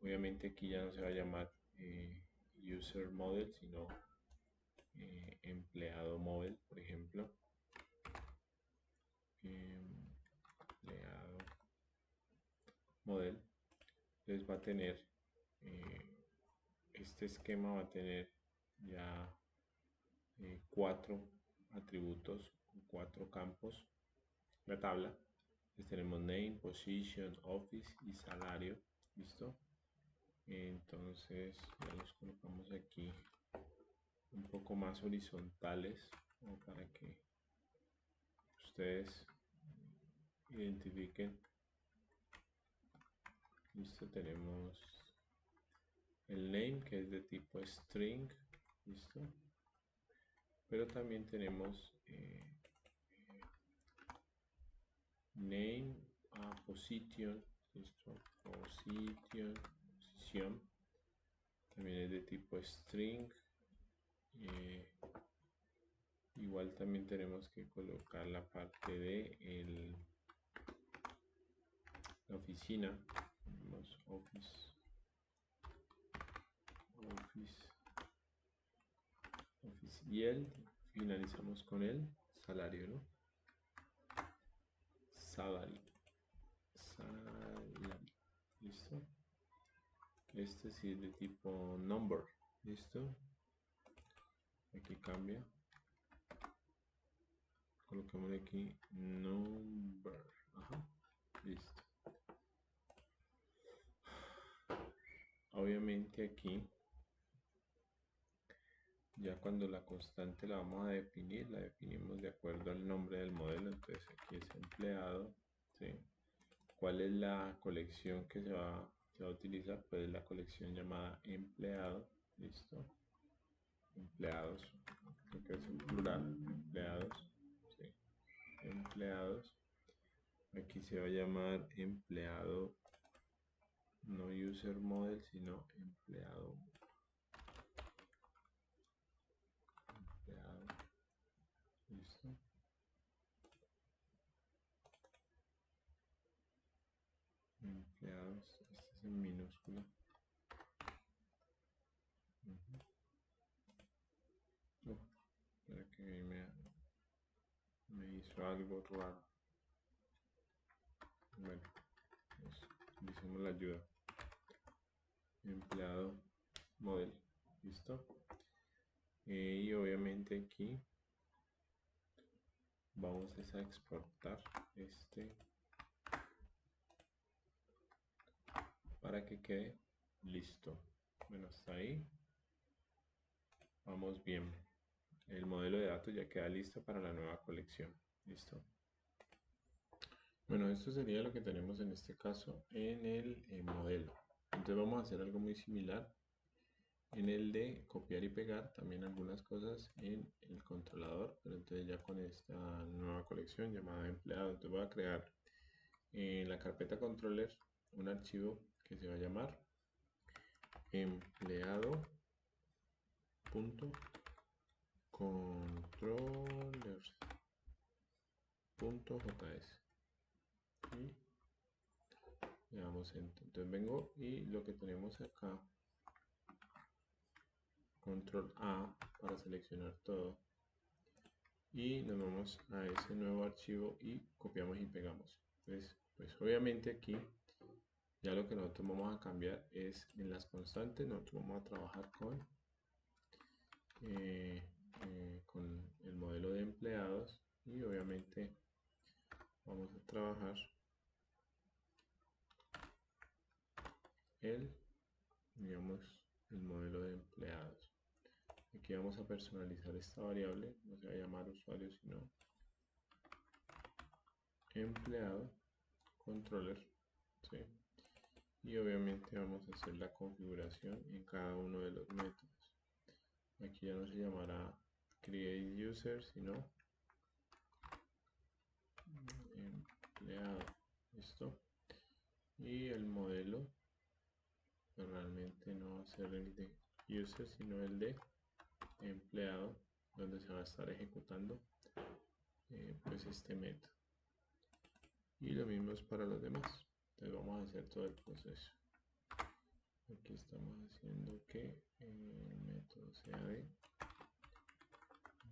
Obviamente aquí ya no se va a llamar user model, sino empleado model, por ejemplo. Empleado model. Entonces va a tener este esquema va a tener ya 4 atributos, 4 campos, la tabla. Entonces tenemos name, position, office y salario. ¿Listo? Entonces ya los colocamos aquí un poco más horizontales como para que ustedes identifiquen. Listo, tenemos el name que es de tipo string. Listo, pero también tenemos name position. Listo, posición también es de tipo string. Igual también tenemos que colocar la parte de la oficina. Tenemos office, y finalizamos con el salario, ¿no? Salary. ¿Listo? Este sí es de tipo number. ¿Listo? Aquí cambia. Colocamos aquí number. Ajá. Listo. Obviamente aquí, ya cuando la constante la vamos a definir, la definimos de acuerdo al nombre del modelo. Entonces aquí es empleado, ¿sí? ¿Cuál es la colección que se va a utilizar? Pues la colección llamada empleado. ¿Listo? Empleados, creo que es en plural, empleados, ¿sí? Empleados. Aquí se va a llamar empleado, no user model, sino empleado. ¿Listo? Empleados, este es en minúscula. Para que me hizo algo raro. Bueno, hicimos la ayuda. Empleado model. ¿Listo? Y obviamente aquí vamos a exportar este para que quede listo. Bueno, hasta ahí vamos bien. El modelo de datos ya queda listo para la nueva colección. ¿Listo? Bueno, esto sería lo que tenemos en este caso en el modelo. Entonces vamos a hacer algo muy similar en el de copiar y pegar también algunas cosas en el controlador, pero entonces ya con esta nueva colección llamada empleado. Entonces voy a crear en la carpeta controller un archivo que se va a llamar empleado.controllers.js y le damos enter. Entonces vengo y lo que tenemos acá, control A para seleccionar todo, y nos vamos a ese nuevo archivo y copiamos y pegamos. Entonces, pues obviamente aquí ya lo que nosotros vamos a cambiar es en las constantes. Nosotros vamos a trabajar con con el modelo de empleados y obviamente vamos a trabajar el, digamos, el modelo de empleados. Aquí vamos a personalizar esta variable, no se va a llamar usuario sino empleado controller, ¿sí? Y obviamente vamos a hacer la configuración en cada uno de los métodos. Aquí ya no se llamará create user sino empleado, listo. Y el modelo pues realmente no va a ser el de user sino el de empleado, donde se va a estar ejecutando pues este método. Y lo mismo es para los demás. Entonces vamos a hacer todo el proceso. Aquí estamos haciendo que el método sea de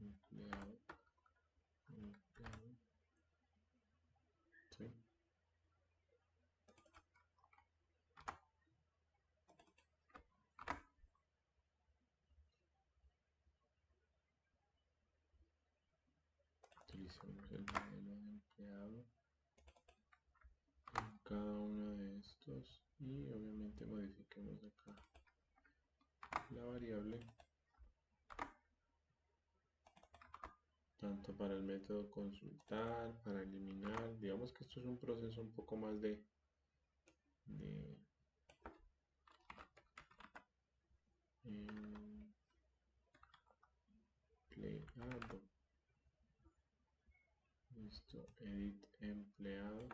empleado, ¿sí? Utilicemos el modelo de empleado en cada uno de estos y obviamente modifiquemos acá la variable tanto para el método consultar, para eliminar. Digamos que esto es un proceso un poco más de empleado. Listo, edit empleado.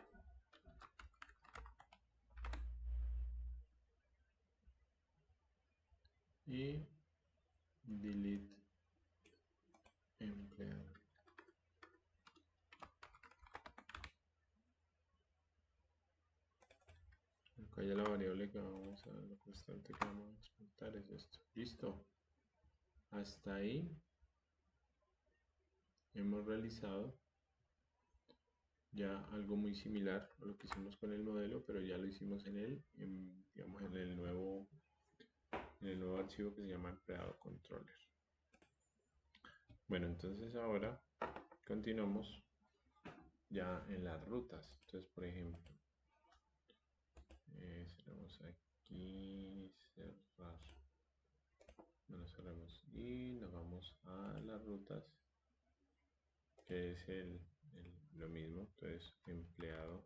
Y delete empleado. Acá ya la variable que vamos a, la constante que vamos a exportar es esto. Listo. Hasta ahí hemos realizado ya algo muy similar a lo que hicimos con el modelo, pero ya lo hicimos digamos, en el nuevo archivo que se llama empleado controller. Bueno, entonces ahora continuamos ya en las rutas. Entonces, por ejemplo, cerramos aquí, cerrar. Bueno, cerramos y nos vamos a las rutas, que es lo mismo. Entonces, empleado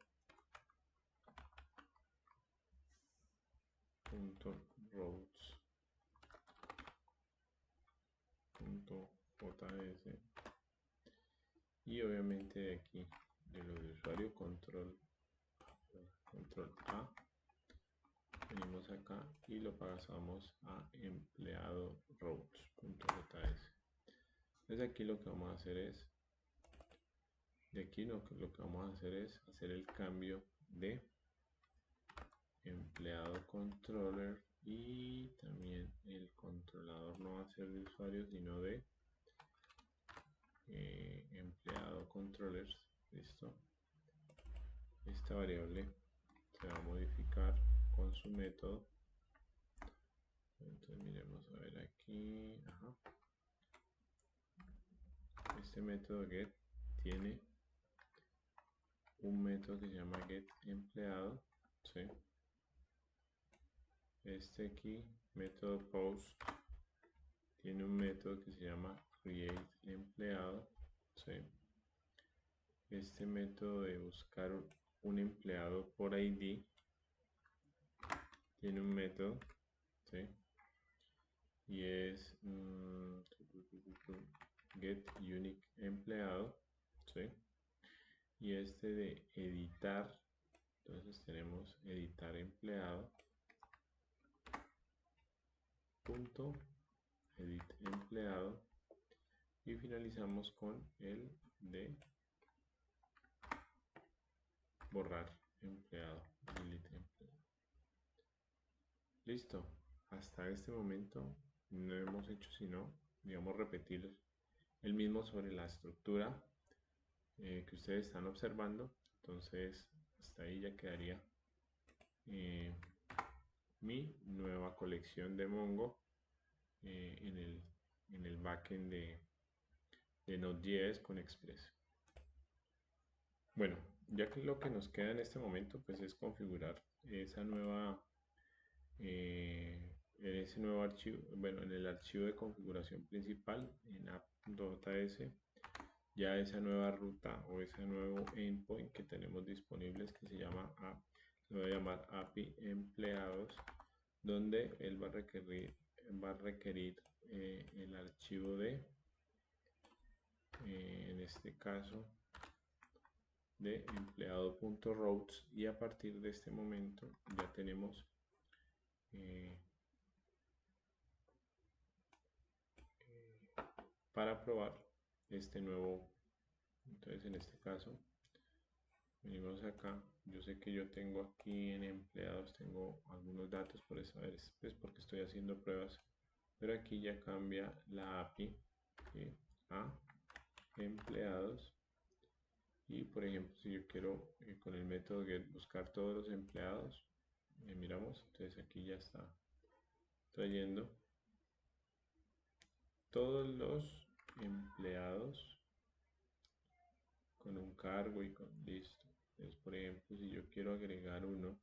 punto routes punto js y obviamente de aquí de lo de usuario control A, venimos acá y lo pasamos a empleado routes.js. Entonces aquí lo que vamos a hacer es, de aquí lo que vamos a hacer es hacer el cambio de empleado controller y también el controlador no va a ser de usuario sino de empleado controllers. Listo. Esta variable se va a modificar con su método. Entonces miremos a ver aquí. Ajá. Este método get tiene un método que se llama getEmpleado, ¿sí? Este aquí, método post, tiene un método que se llama createEmpleado, ¿sí? Este método de buscar un empleado por ID tiene un método, ¿sí? Y es getUniqueEmpleado, ¿sí? Y este de editar, entonces tenemos editar empleado punto edit empleado y finalizamos con el de borrar empleado, delete empleado. Listo, hasta este momento no hemos hecho sino, digamos, repetir el mismo sobre la estructura que ustedes están observando. Entonces hasta ahí ya quedaría mi nueva colección de Mongo en el backend de Node.js con Express. Bueno, ya que lo que nos queda en este momento pues es configurar esa nueva en ese nuevo archivo, bueno, en el archivo de configuración principal en app.js, ya esa nueva ruta o ese nuevo endpoint que tenemos disponibles que se llama app, lo voy a llamar API empleados, donde él va a requerir el archivo de en este caso de empleado.routes, y a partir de este momento ya tenemos para probar este nuevo. Entonces en este caso venimos acá, yo sé que yo tengo aquí en empleados, tengo algunos datos por esa vez, pues porque estoy haciendo pruebas, pero aquí ya cambia la API, ¿sí?, a empleados. Y por ejemplo, si yo quiero con el método get buscar todos los empleados, miramos, entonces aquí ya está trayendo todos los empleados con un cargo y con listo. Entonces, por ejemplo, si yo quiero agregar uno,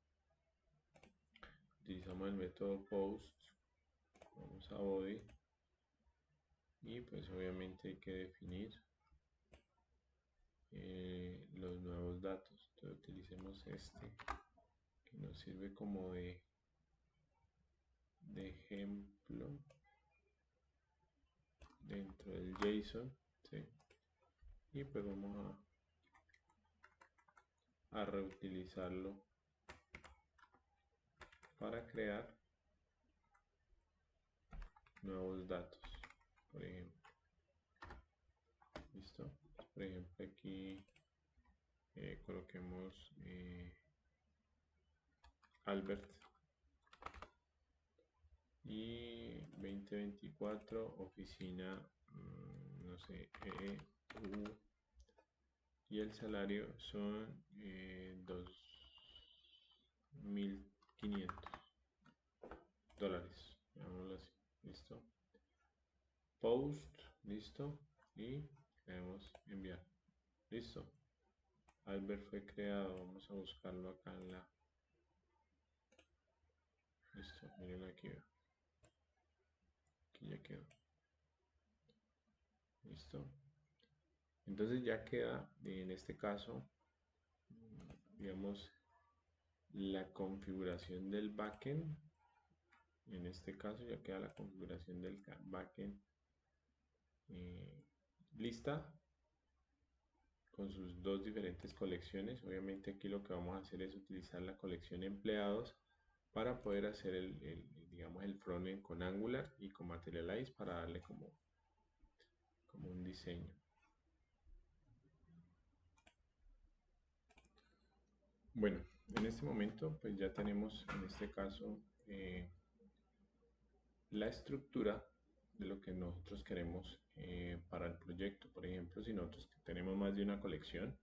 utilizamos el método post, vamos a body y pues obviamente hay que definir los nuevos datos. Entonces utilicemos este que nos sirve como de ejemplo dentro del JSON, ¿sí? Y pues vamos a reutilizarlo para crear nuevos datos, por ejemplo. Listo. Por ejemplo, aquí coloquemos Albert y 2024 oficina, no sé, EU, y el salario son $2.500, llamémoslo así. Listo. Post, listo, y le damos enviar. Listo. Albert fue creado, vamos a buscarlo acá en la. Listo, miren aquí, aquí ya quedó. Listo. Entonces ya queda en este caso, digamos, la configuración del backend. En este caso ya queda la configuración del backend lista con sus dos diferentes colecciones. Obviamente aquí lo que vamos a hacer es utilizar la colección empleados para poder hacer digamos, el frontend con Angular y con Materialize para darle como un diseño. Bueno, en este momento pues ya tenemos en este caso la estructura de lo que nosotros queremos para el proyecto. Por ejemplo, si nosotros tenemos más de una colección,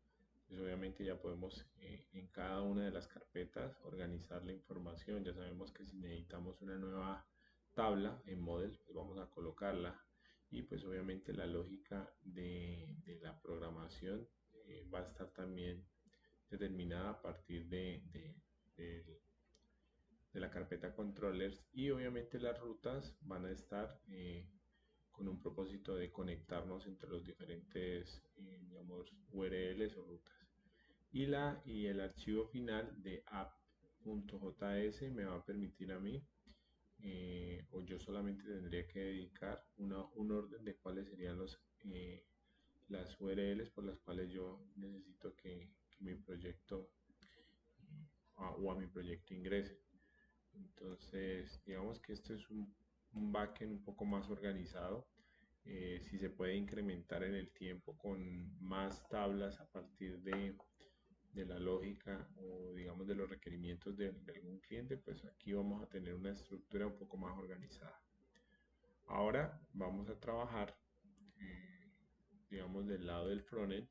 pues obviamente ya podemos en cada una de las carpetas organizar la información. Ya sabemos que si necesitamos una nueva tabla en Model, pues vamos a colocarla, y pues obviamente la lógica de la programación va a estar también determinada a partir de la carpeta controllers, y obviamente las rutas van a estar con un propósito de conectarnos entre los diferentes digamos, URLs o rutas, y el archivo final de app.js me va a permitir a mí o yo solamente tendría que dedicar un orden de cuáles serían las URLs por las cuales yo necesito que mi proyecto o a mi proyecto ingrese. Entonces, digamos que este es un backend un poco más organizado. Si se puede incrementar en el tiempo con más tablas a partir de la lógica o digamos de los requerimientos de algún cliente, pues aquí vamos a tener una estructura un poco más organizada. Ahora vamos a trabajar, digamos, del lado del frontend.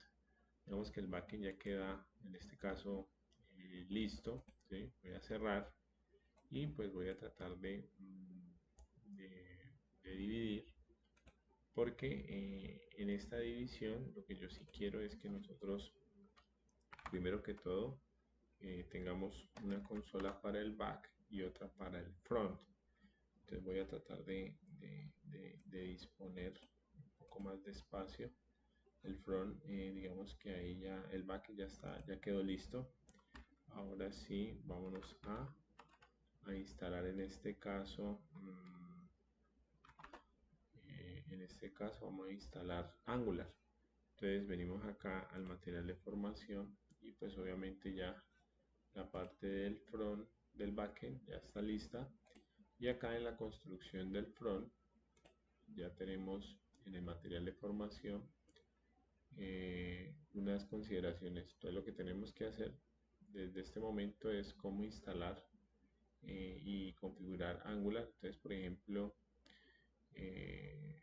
Digamos que el backend ya queda, en este caso, listo, ¿sí? Voy a cerrar y pues voy a tratar de dividir porque en esta división lo que yo sí quiero es que nosotros, primero que todo, tengamos una consola para el back y otra para el front. Entonces voy a tratar de disponer un poco más de espacio. El front, digamos que ahí ya el back ya está, ya quedó listo. Ahora sí, vámonos a instalar en este caso vamos a instalar Angular. Entonces venimos acá al material de formación y pues obviamente ya la parte del front del backend ya está lista. Y acá en la construcción del front ya tenemos en el material de formación unas consideraciones. Entonces lo que tenemos que hacer desde este momento es cómo instalar y configurar Angular. Entonces, por ejemplo, eh,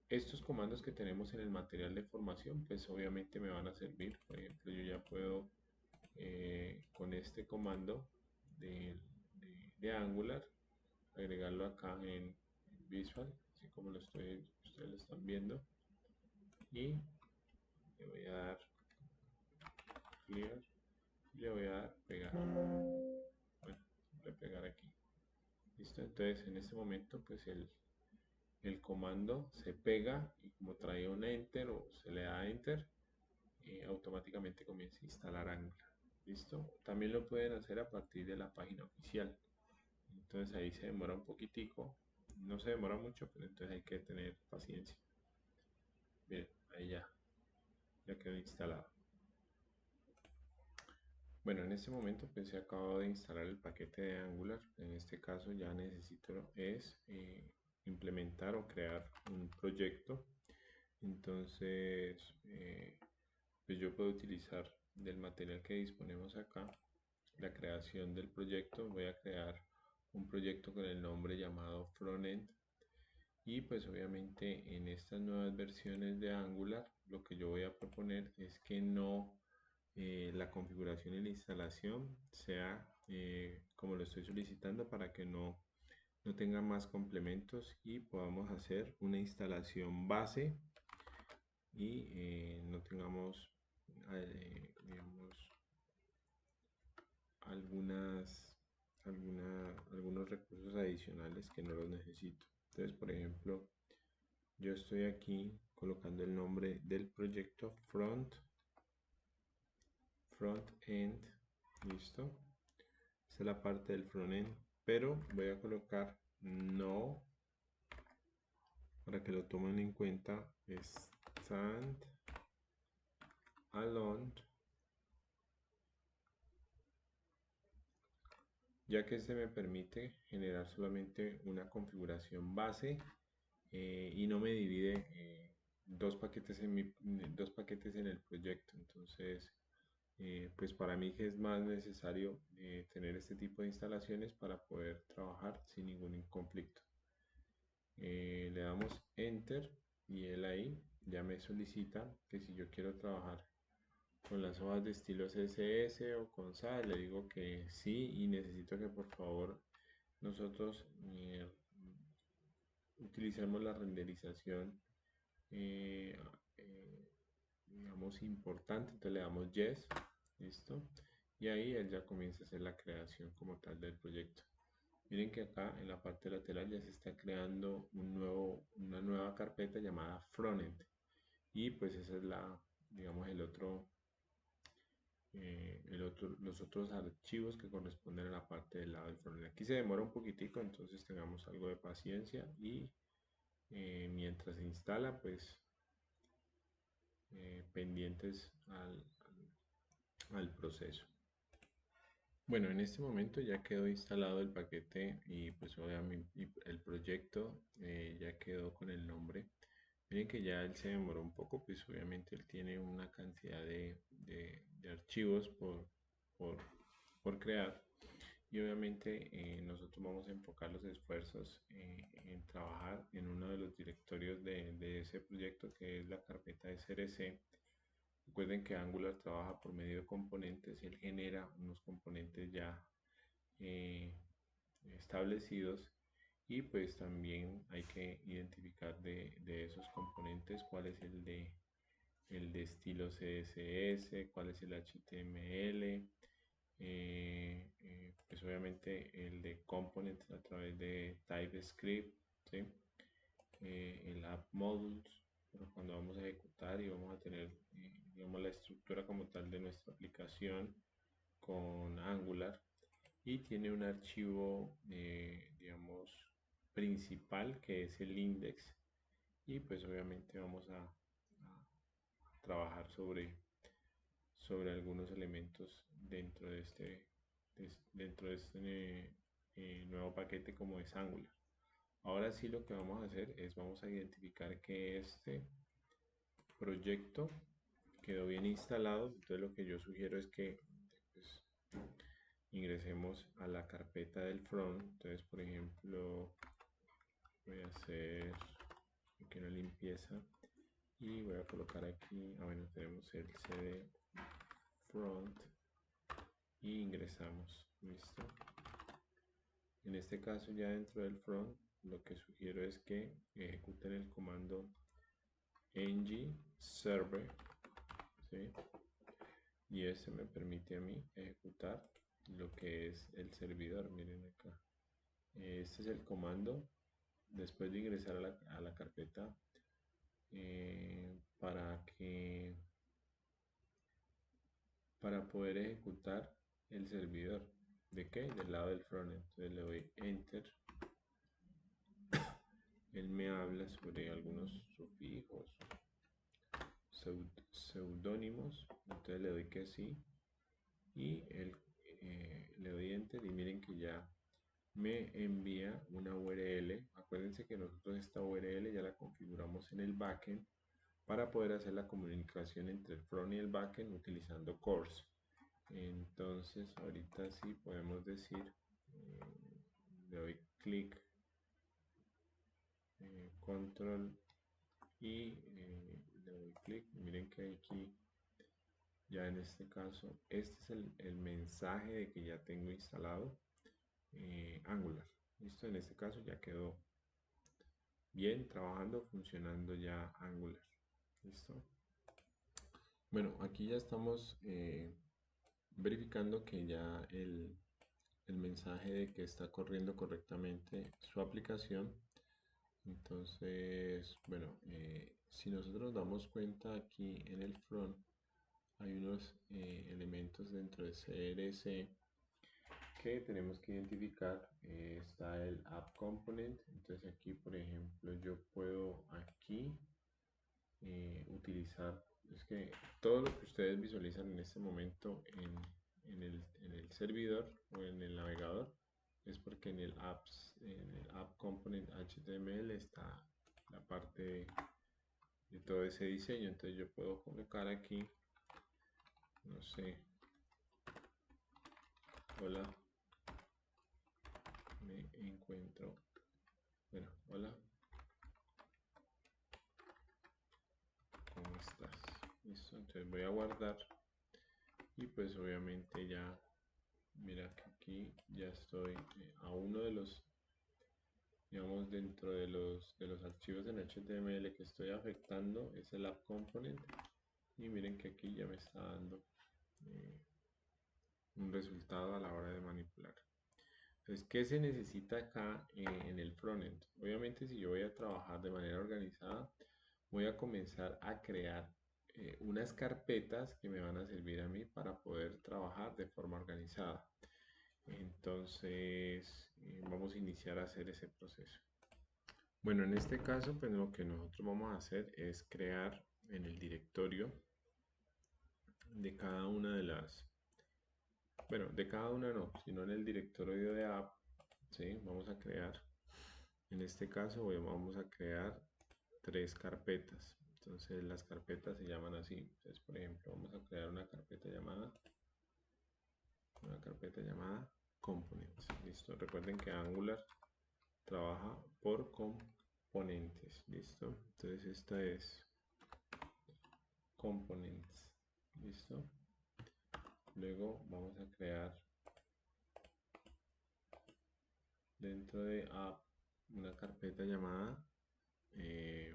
estos comandos que tenemos en el material de formación, pues obviamente me van a servir. Por ejemplo, yo ya puedo con este comando de, de Angular agregarlo acá en Visual, así como ustedes lo están viendo, y le voy a dar clear y le voy a dar pegar. Bueno, voy a pegar aquí. Listo, entonces en este momento pues el comando se pega y como trae un enter o se le da enter, automáticamente comienza a instalar Angular. Listo, también lo pueden hacer a partir de la página oficial. Entonces ahí se demora un poquitico, no se demora mucho, pero entonces hay que tener paciencia. Bien, ahí ya quedó instalado. Bueno, en este momento pues acabo de instalar el paquete de Angular. En este caso ya necesito implementar o crear un proyecto. Entonces pues yo puedo utilizar del material que disponemos acá la creación del proyecto. Voy a crear un proyecto con el nombre llamado Frontend. Y pues obviamente en estas nuevas versiones de Angular lo que yo voy a proponer es que no la configuración y la instalación sea como lo estoy solicitando, para que no tenga más complementos y podamos hacer una instalación base y no tengamos digamos algunos recursos adicionales que no los necesito. Entonces, por ejemplo, yo estoy aquí colocando el nombre del proyecto front-end. Listo. Esta es la parte del front-end, pero voy a colocar no, para que lo tomen en cuenta, stand alone, ya que este me permite generar solamente una configuración base y no me divide dos paquetes en el proyecto. Entonces pues para mí que es más necesario tener este tipo de instalaciones para poder trabajar sin ningún conflicto. Le damos enter y él ahí ya me solicita que si yo quiero trabajar con las hojas de estilo CSS o con SAS, le digo que sí, y necesito que por favor nosotros utilicemos la renderización eh, eh, digamos importante. Entonces le damos yes, listo, y ahí él ya comienza a hacer la creación como tal del proyecto. Miren que acá en la parte lateral ya se está creando una nueva carpeta llamada frontend, y pues esa es digamos los otros archivos que corresponden a la parte del lado del frontend. Aquí se demora un poquitico, entonces tengamos algo de paciencia y mientras se instala, pues pendientes al proceso. Bueno, en este momento ya quedó instalado el paquete y pues obviamente el proyecto ya quedó con el nombre. Miren que ya él se demoró un poco, pues obviamente él tiene una cantidad de archivos por, por crear, y obviamente nosotros vamos a enfocar los esfuerzos en trabajar en uno de los directorios de ese proyecto, que es la carpeta de SRC. Recuerden que Angular trabaja por medio de componentes y él genera unos componentes ya eh, establecidos, Y pues también hay que identificar de esos componentes cuál es el de estilo CSS, cuál es el HTML, pues obviamente el de components a través de TypeScript, ¿sí? El app modules, pero cuando vamos a ejecutar y vamos a tener, digamos, la estructura como tal de nuestra aplicación con Angular, y tiene un archivo, digamos, principal que es el index, y pues obviamente vamos a trabajar sobre algunos elementos dentro de este nuevo paquete como es Angular. Ahora sí lo que vamos a hacer es vamos a identificar que este proyecto quedó bien instalado. Entonces lo que yo sugiero es que pues, ingresemos a la carpeta del front. Entonces por ejemplo voy a hacer aquí una limpieza y voy a colocar aquí, bueno, tenemos el cd front y ingresamos. Listo. En este caso ya dentro del front lo que sugiero es que ejecuten el comando ng server, ¿sí? Y este me permite a mí ejecutar lo que es el servidor. Miren acá, este es el comando después de ingresar a la carpeta, para poder ejecutar el servidor. ¿De qué? Del lado del frontend. Entonces le doy enter. Él me habla sobre algunos sufijos, seudónimos. Entonces le doy que sí y le doy enter y miren que ya me envía una URL. Acuérdense que nosotros esta URL ya la configuramos en el backend para poder hacer la comunicación entre el front y el backend utilizando CORS. Entonces ahorita sí podemos decir, le doy clic, control y le doy clic. Miren que aquí ya en este caso este es el mensaje de que ya tengo instalado Angular. Listo, en este caso ya quedó bien trabajando, funcionando ya Angular. Listo. Bueno, aquí ya estamos verificando que ya el mensaje de que está corriendo correctamente su aplicación. Entonces, bueno, si nosotros nos damos cuenta aquí en el front hay unos elementos dentro de CRC que tenemos que identificar. Está el app component. Entonces aquí por ejemplo yo puedo aquí utilizar, es que todo lo que ustedes visualizan en este momento en el servidor o en el navegador es porque en el app component HTML está la parte de todo ese diseño. Entonces yo puedo colocar aquí, no sé, hola, me encuentro, bueno, hola, ¿cómo estás? Listo, entonces voy a guardar y pues obviamente ya, mira que aquí ya estoy a uno de los, digamos, dentro de los archivos en HTML que estoy afectando es el app component, y miren que aquí ya me está dando eh, un resultado a la hora de manipular. Entonces, ¿qué se necesita acá en el frontend? Obviamente, si yo voy a trabajar de manera organizada, voy a comenzar a crear unas carpetas que me van a servir a mí para poder trabajar de forma organizada. Entonces, vamos a iniciar a hacer ese proceso. Bueno, en este caso, pues lo que nosotros vamos a hacer es crear en el directorio de cada una de las, bueno, de cada una no, sino en el directorio de app, ¿sí? Vamos a crear, en este caso vamos a crear 3 carpetas. Entonces las carpetas se llaman así. Entonces, por ejemplo, vamos a crear una carpeta llamada components. Listo. Recuerden que Angular trabaja por componentes. Listo. Entonces esta es components. Listo. Luego vamos a crear dentro de app una carpeta llamada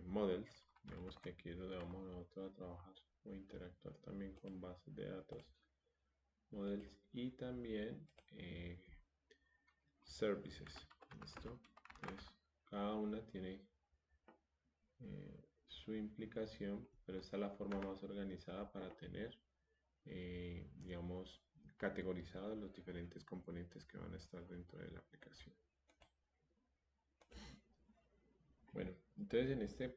Models. Vemos que aquí es donde vamos nosotros a trabajar o interactuar también con bases de datos, Models y también Services. ¿Listo? Entonces, cada una tiene su implicación, pero esta es la forma más organizada para tener, digamos, categorizados los diferentes componentes que van a estar dentro de la aplicación. Bueno, entonces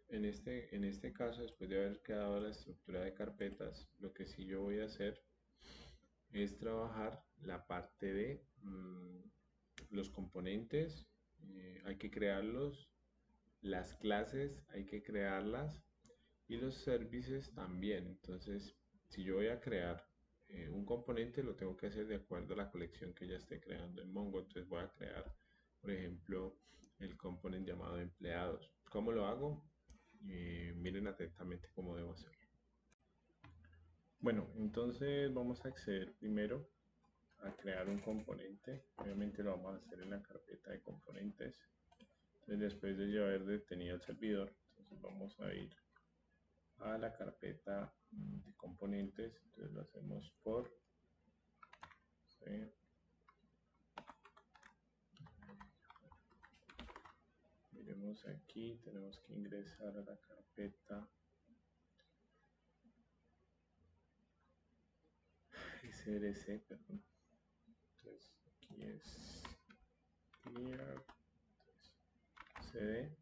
en este caso, después de haber creado la estructura de carpetas, lo que sí yo voy a hacer es trabajar la parte de los componentes, hay que crearlos, las clases hay que crearlas y los services también. Entonces, si yo voy a crear un componente, lo tengo que hacer de acuerdo a la colección que ya esté creando en Mongo. Entonces voy a crear, por ejemplo, el componente llamado empleados. ¿Cómo lo hago? Miren atentamente cómo debo hacerlo. Bueno, entonces vamos a acceder primero a crear un componente. Obviamente lo vamos a hacer en la carpeta de componentes. Entonces, después de ya haber detenido el servidor, entonces vamos a ir a la carpeta de componentes. Entonces lo hacemos por C. Miremos aquí, tenemos que ingresar a la carpeta src, perdón. Entonces aquí es clear, cd,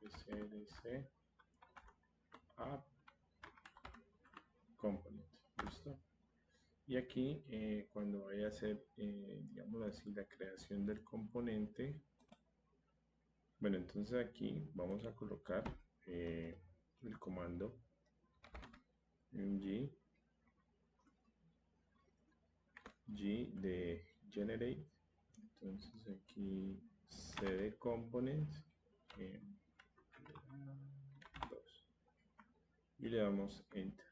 src, app, component. ¿Listo? Y aquí, cuando vaya a hacer, digamos así, la creación del componente, bueno, entonces aquí vamos a colocar el comando ng de generate. Entonces aquí cd components 2 y le damos enter.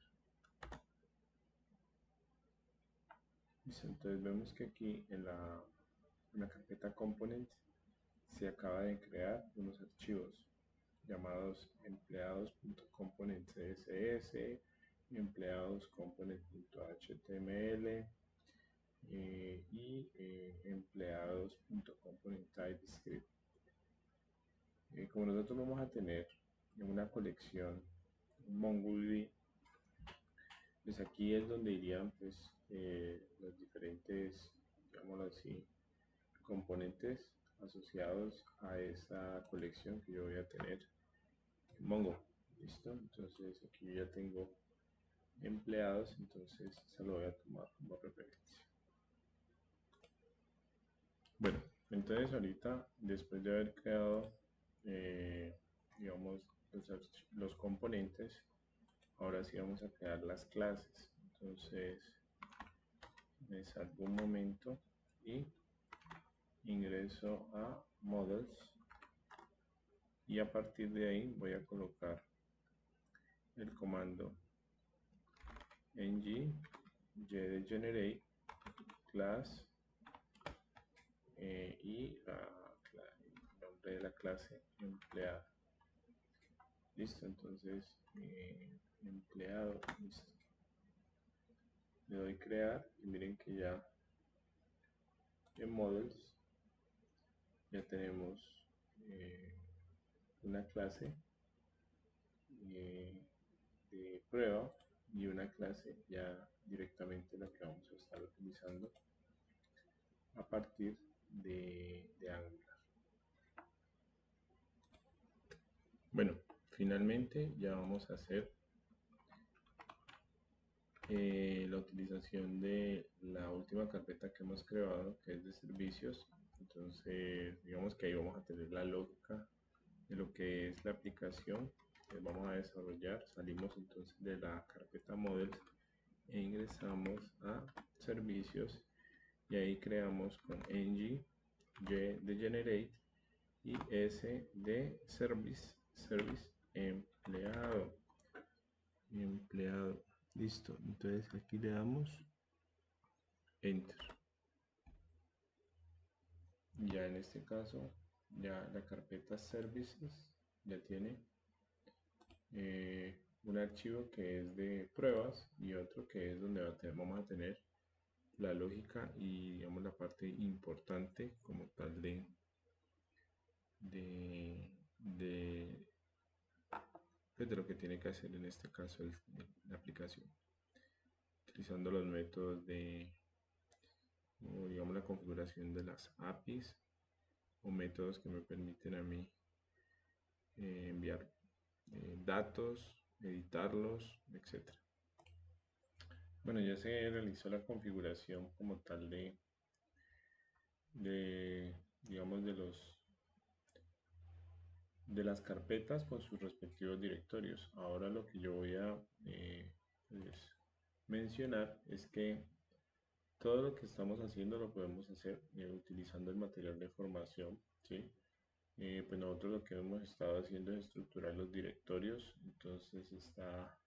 Listo, entonces vemos que aquí en la carpeta component se acaba de crear unos archivos llamados empleados.component.css, empleados.component.html y empleados.component.typescript. Como nosotros vamos a tener una colección MongoDB, pues aquí es donde irían pues los diferentes, digámoslo así, componentes asociados a esa colección que yo voy a tener en Mongo. ¿Listo? Entonces aquí yo ya tengo empleados, entonces se lo voy a tomar como referencia. Bueno, entonces ahorita, después de haber creado, digamos, los componentes, ahora sí vamos a crear las clases. Entonces, me salgo un momento y ingreso a Models y a partir de ahí voy a colocar el comando ng de generate class y el nombre de la clase empleado. Listo, entonces empleado, listo. Le doy crear y miren que ya en Models ya tenemos una clase de prueba y una clase ya directamente la que vamos a estar utilizando a partir de Angular. Bueno, finalmente ya vamos a hacer la utilización de la última carpeta que hemos creado, que es de servicios. Entonces, digamos que ahí vamos a tener la lógica de lo que es la aplicación que vamos a desarrollar. Salimos entonces de la carpeta Models e ingresamos a servicios y ahí creamos con ng y de generate y s de service empleado. Listo, entonces aquí le damos enter. Ya en este caso ya la carpeta Services ya tiene un archivo que es de pruebas y otro que es donde vamos a tener la lógica y digamos la parte importante como tal de, de, pues, de lo que tiene que hacer en este caso la aplicación, utilizando los métodos o digamos la configuración de las APIs o métodos que me permiten a mí enviar datos, editarlos, etcétera. Bueno, ya se realizó la configuración como tal digamos, de las carpetas con sus respectivos directorios. Ahora lo que yo voy a pues, mencionar es que todo lo que estamos haciendo lo podemos hacer utilizando el material de formación, ¿sí? Pues nosotros lo que hemos estado haciendo es estructurar los directorios. Entonces está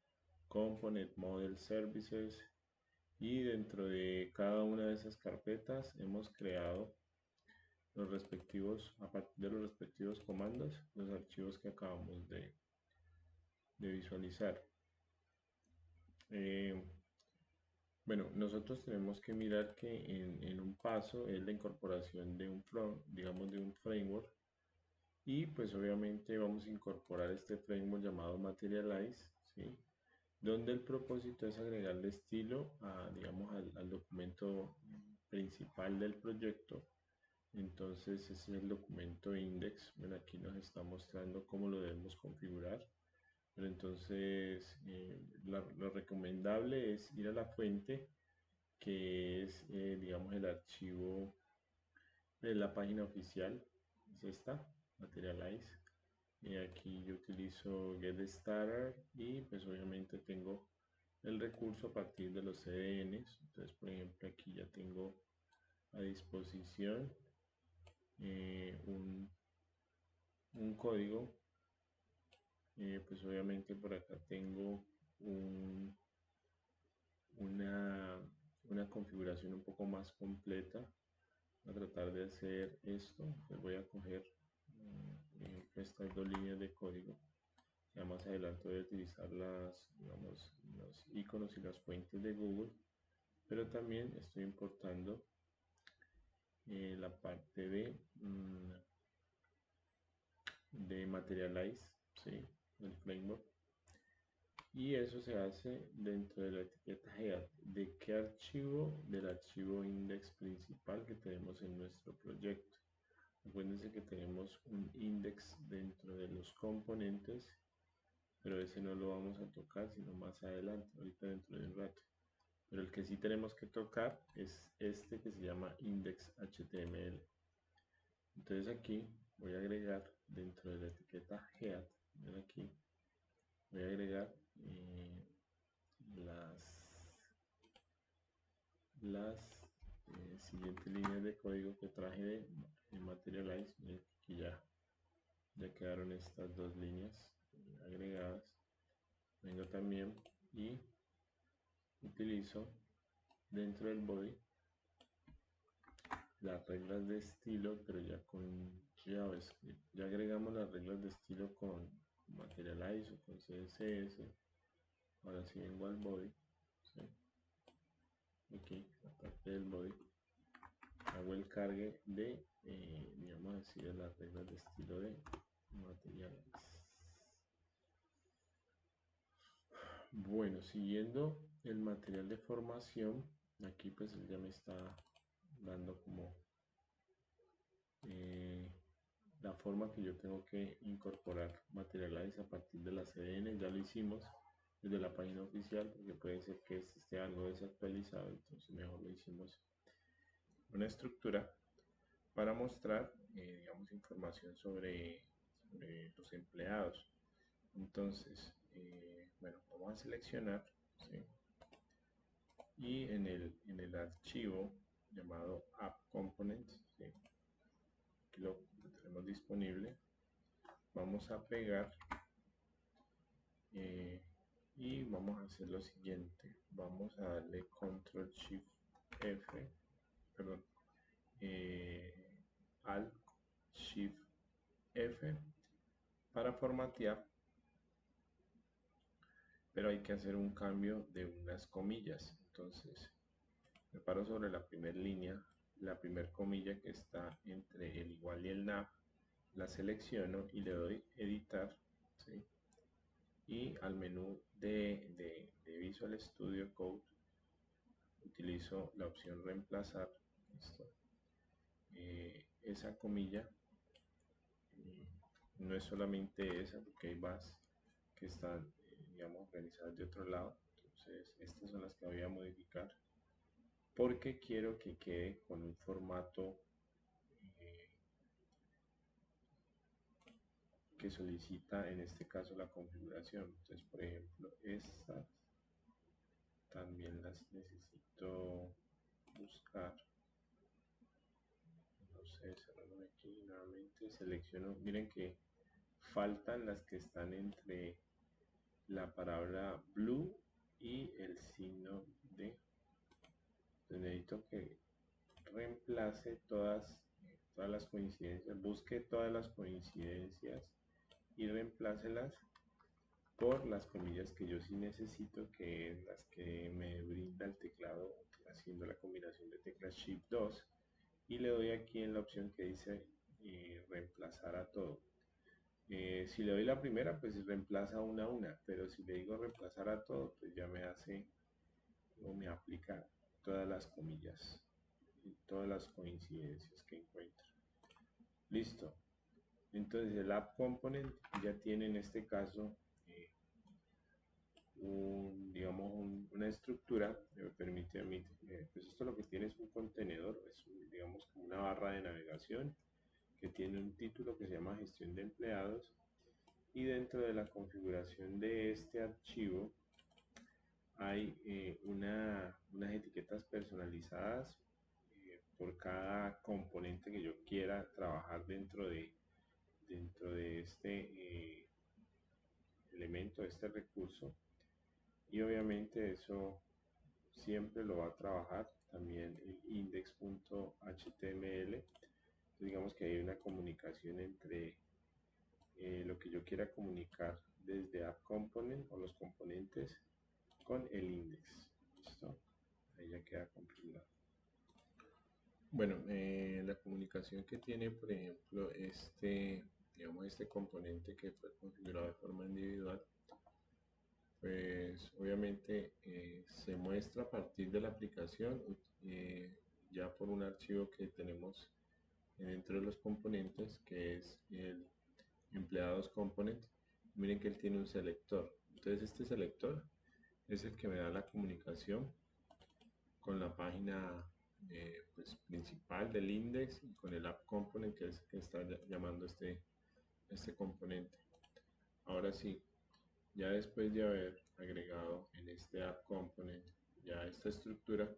Component Model Services y dentro de cada una de esas carpetas hemos creado los respectivos, a partir de los respectivos comandos, los archivos que acabamos de visualizar. Eh, bueno, nosotros tenemos que mirar que en un paso es la incorporación de digamos de un framework y pues obviamente vamos a incorporar este framework llamado Materialize, ¿sí? Donde el propósito es agregarle estilo digamos, al documento principal del proyecto. Entonces ese es el documento index. Bueno, aquí nos está mostrando cómo lo debemos configurar. Pero entonces lo recomendable es ir a la fuente, que es digamos el archivo de la página oficial. Es esta, Materialize. Y aquí yo utilizo Get Started y pues obviamente tengo el recurso a partir de los CDNs. Entonces por ejemplo aquí ya tengo a disposición un código. Pues obviamente por acá tengo un, una, una configuración un poco más completa. Voy a tratar de hacer esto. Pues voy a coger estas dos líneas de código. Ya más adelante voy a utilizar digamos, los iconos y las fuentes de Google, pero también estoy importando la parte de Materialize, ¿sí? El framework. Y eso se hace dentro de la etiqueta head. ¿De qué archivo? Del archivo index principal que tenemos en nuestro proyecto. Acuérdense que tenemos un index dentro de los componentes, pero ese no lo vamos a tocar sino más adelante, ahorita dentro de un rato. Pero el que sí tenemos que tocar es este que se llama index.html. Entonces aquí voy a agregar dentro de la etiqueta head, ven aquí, voy a agregar las siguientes líneas de código que traje de Materialize. Miren que ya quedaron estas dos líneas agregadas. Vengo también y utilizo dentro del body las reglas de estilo, pero ya con JavaScript. Ya agregamos las reglas de estilo con Materialize o con CSS. Ahora sí vengo al body, ¿sí? Aquí, la parte del body, hago el cargue de, digamos así, de las reglas de estilo de Materialize. Bueno, siguiendo el material de formación, aquí pues él ya me está dando como la forma que yo tengo que incorporar Materialize a partir de la CDN. Ya lo hicimos desde la página oficial, porque puede ser que este esté algo desactualizado, entonces mejor lo hicimos una estructura para mostrar, digamos, información sobre los empleados. Entonces, bueno, vamos a seleccionar, ¿sí? Y en el archivo llamado App Components, ¿sí? Aquí lo tenemos disponible. Vamos a pegar y vamos a hacer lo siguiente. Vamos a darle Control Shift F, perdón, Alt Shift F para formatear, pero hay que hacer un cambio de unas comillas. Entonces me paro sobre la primera línea, la primera comilla que está entre el igual y el nav, la selecciono y le doy editar, ¿sí? Y al menú de Visual Studio Code utilizo la opción reemplazar. ¿Listo? Esa comilla no es solamente esa, porque hay más que están, digamos, organizadas de otro lado. Entonces, estas son las que voy a modificar porque quiero que quede con un formato eh, que solicita en este caso la configuración. Entonces, por ejemplo, estas también las necesito buscar. No sé, cerrando aquí nuevamente, selecciono. Miren que faltan las que están entre la palabra blue y el signo de. Entonces necesito que reemplace todas las coincidencias, busque todas las coincidencias y reemplácelas por las comillas que yo sí necesito, que es las que me brinda el teclado haciendo la combinación de teclas Shift 2, y le doy aquí en la opción que dice reemplazar a todo. Si le doy la primera, pues reemplaza una a una, pero si le digo reemplazar a todo, pues ya me hace o me aplica todas las comillas y todas las coincidencias que encuentre. Listo. Entonces el app component ya tiene en este caso digamos una estructura que me permite a mí, pues esto lo que tiene es un contenedor, digamos como una barra de navegación que tiene un título que se llama gestión de empleados, y dentro de la configuración de este archivo hay unas etiquetas personalizadas por cada componente que yo quiera trabajar dentro de este elemento, de este recurso, y obviamente eso siempre lo va a trabajar también el index.html. Digamos que hay una comunicación entre lo que yo quiera comunicar desde App Component o los componentes con el index. ¿Listo? Ahí ya queda configurado. Bueno, la comunicación que tiene, por ejemplo, digamos, este componente que fue configurado de forma individual, pues obviamente se muestra a partir de la aplicación, ya por un archivo que tenemos dentro de los componentes, que es el empleados component. Miren que él tiene un selector. Entonces este selector es el que me da la comunicación con la página pues, principal del index y con el app component, que es el que está llamando este componente. Ahora sí, ya después de haber agregado en este app component ya esta estructura,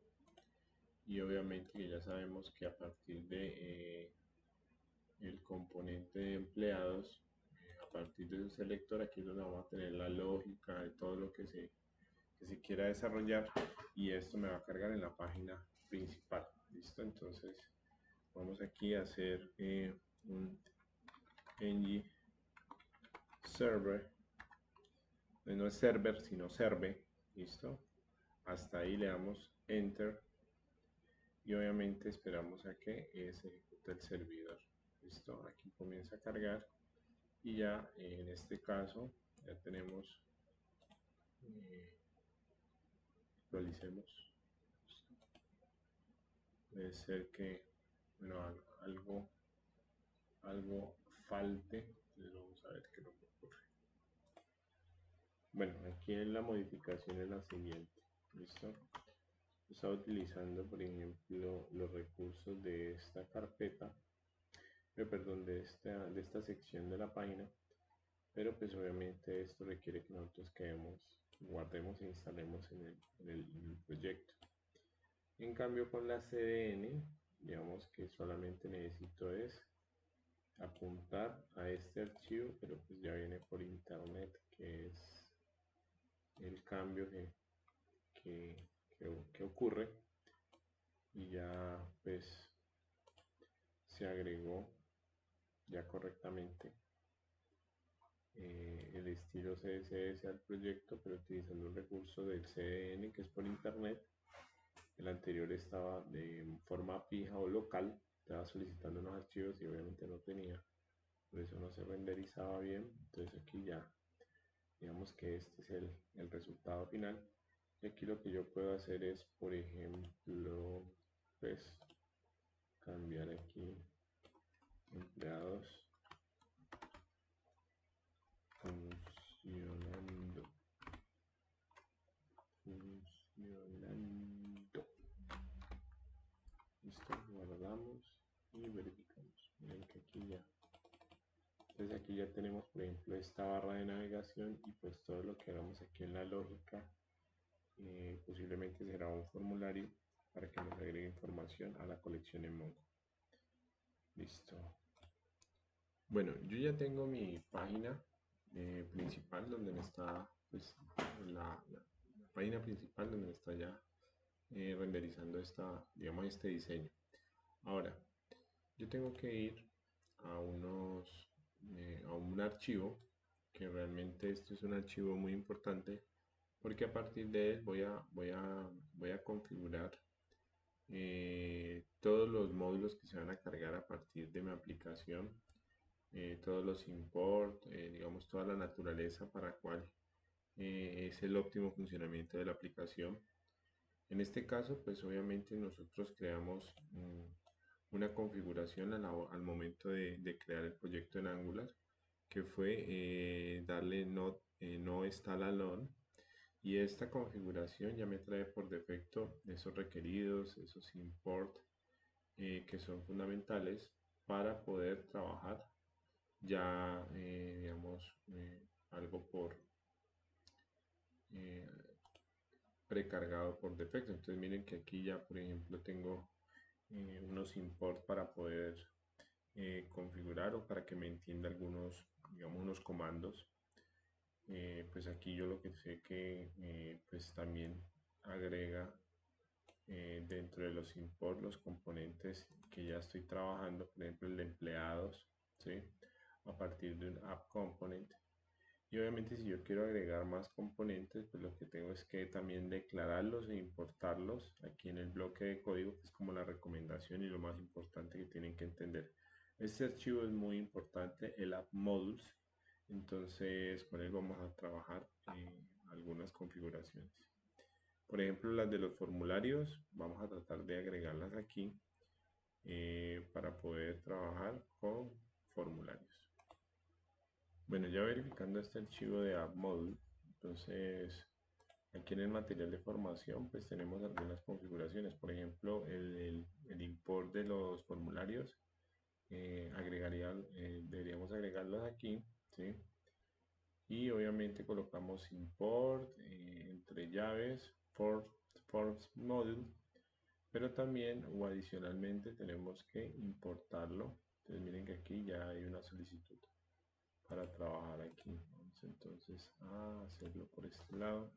y obviamente que ya sabemos que a partir de el componente de empleados, a partir de su selector, aquí es donde vamos a tener la lógica de todo lo que se quiera desarrollar, y esto me va a cargar en la página principal. Listo, entonces vamos aquí a hacer un ng server, no es server sino serve. Listo, hasta ahí le damos enter y obviamente esperamos a que se ejecute el servidor. Listo, aquí comienza a cargar y ya en este caso ya tenemos, actualicemos. Puede ser que, bueno, algo falte, entonces vamos a ver qué nos ocurre. Bueno, aquí en la modificación es la siguiente. Listo, está utilizando, por ejemplo, los recursos de esta carpeta, perdón, de esta sección de la página, pero pues obviamente esto requiere que nosotros guardemos e instalemos en el proyecto. En cambio con la CDN, digamos que solamente necesito es apuntar a este archivo, pero pues ya viene por internet, que es el cambio que ocurre, y ya pues se agregó ya correctamente el estilo CSS al proyecto, pero utilizando un recurso del CDN que es por internet. El anterior estaba de forma fija o local, estaba solicitando unos archivos y obviamente no tenía, por eso no se renderizaba bien. Entonces aquí ya, digamos que este es el resultado final. Y aquí lo que yo puedo hacer es, por ejemplo, pues cambiar aquí empleados funcionando, funcionando. Listo, guardamos y verificamos. Miren que aquí ya. Entonces aquí ya tenemos, por ejemplo, esta barra de navegación y pues todo lo que hagamos aquí en la lógica posiblemente será un formulario para que nos agregue información a la colección en Mongo. Listo. Bueno, yo ya tengo mi página principal donde me está, pues, la página principal donde me está ya renderizando digamos, este diseño. Ahora, yo tengo que ir a a un archivo, que realmente este es un archivo muy importante, porque a partir de él voy a configurar todos los módulos que se van a cargar a partir de mi aplicación, todos los import, digamos toda la naturaleza para cuál es el óptimo funcionamiento de la aplicación. En este caso, pues obviamente nosotros creamos una configuración al momento de crear el proyecto en Angular, que fue darle no install alone, y esta configuración ya me trae por defecto esos requeridos, esos import que son fundamentales para poder trabajar ya, digamos, algo eh, precargado por defecto. Entonces miren que aquí ya, por ejemplo, tengo unos import para poder configurar o para que me entienda algunos, digamos, unos comandos. Pues aquí yo lo que sé que pues también agrega dentro de los import los componentes que ya estoy trabajando, por ejemplo el de empleados, ¿sí? A partir de un app component. Y obviamente si yo quiero agregar más componentes, pues lo que tengo es que también declararlos e importarlos aquí en el bloque de código, que es como la recomendación y lo más importante que tienen que entender. Este archivo es muy importante, el app modules, entonces con él vamos a trabajar algunas configuraciones. Por ejemplo, las de los formularios, vamos a tratar de agregarlas aquí para poder trabajar con formularios. Bueno, ya verificando este archivo de app module, entonces aquí en el material de formación pues tenemos algunas configuraciones. Por ejemplo, el import de los formularios deberíamos agregarlos aquí, ¿sí? Y obviamente colocamos import entre llaves forms module, pero también o adicionalmente tenemos que importarlo. Entonces miren que aquí ya hay una solicitud para trabajar aquí. Vamos entonces a hacerlo por este lado.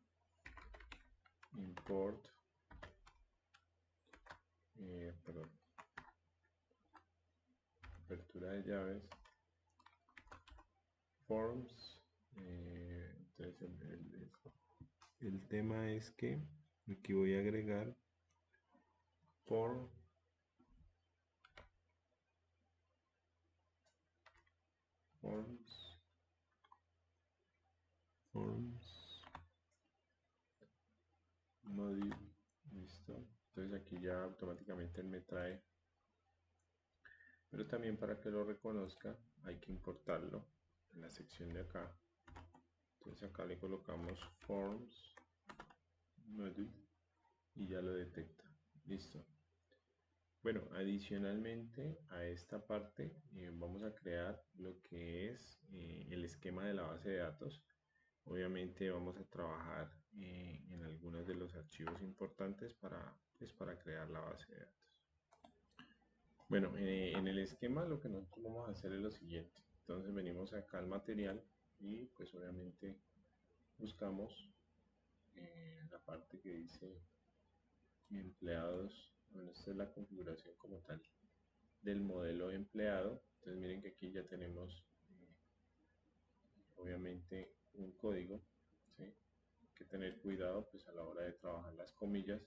Import, perdón, apertura de llaves, forms. Entonces el tema es que aquí voy a agregar form, forms, forms, module, listo. Entonces aquí ya automáticamente él me trae, pero también para que lo reconozca hay que importarlo en la sección de acá. Entonces acá le colocamos forms module y ya lo detecta. Listo. Bueno, adicionalmente a esta parte vamos a crear lo que es el esquema de la base de datos. Obviamente vamos a trabajar en algunos de los archivos importantes pues, para crear la base de datos. Bueno, en el esquema lo que nosotros vamos a hacer es lo siguiente. Entonces venimos acá al material y pues obviamente buscamos la parte que dice empleados. Bueno, esta es la configuración como tal del modelo de empleado. Entonces miren que aquí ya tenemos obviamente un código, ¿sí? Hay que tener cuidado pues a la hora de trabajar las comillas,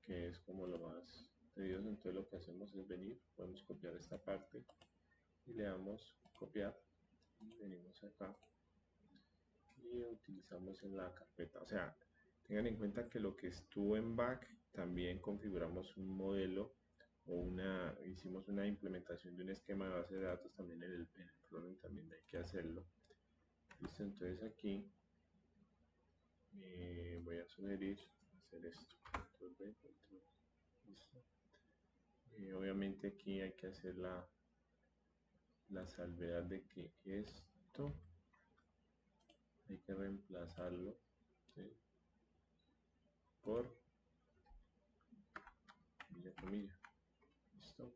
que es como lo más tedioso. Entonces lo que hacemos es venir, podemos copiar esta parte y le damos copiar, y venimos acá y utilizamos en la carpeta. O sea, tengan en cuenta que lo que estuvo en back también configuramos un modelo o hicimos una implementación de un esquema de base de datos también en el frontend, también hay que hacerlo. Listo, entonces aquí voy a sugerir hacer esto. Control V, control. Listo. Obviamente aquí hay que hacer la salvedad de que esto hay que reemplazarlo, ¿sí? Por comilla. Listo.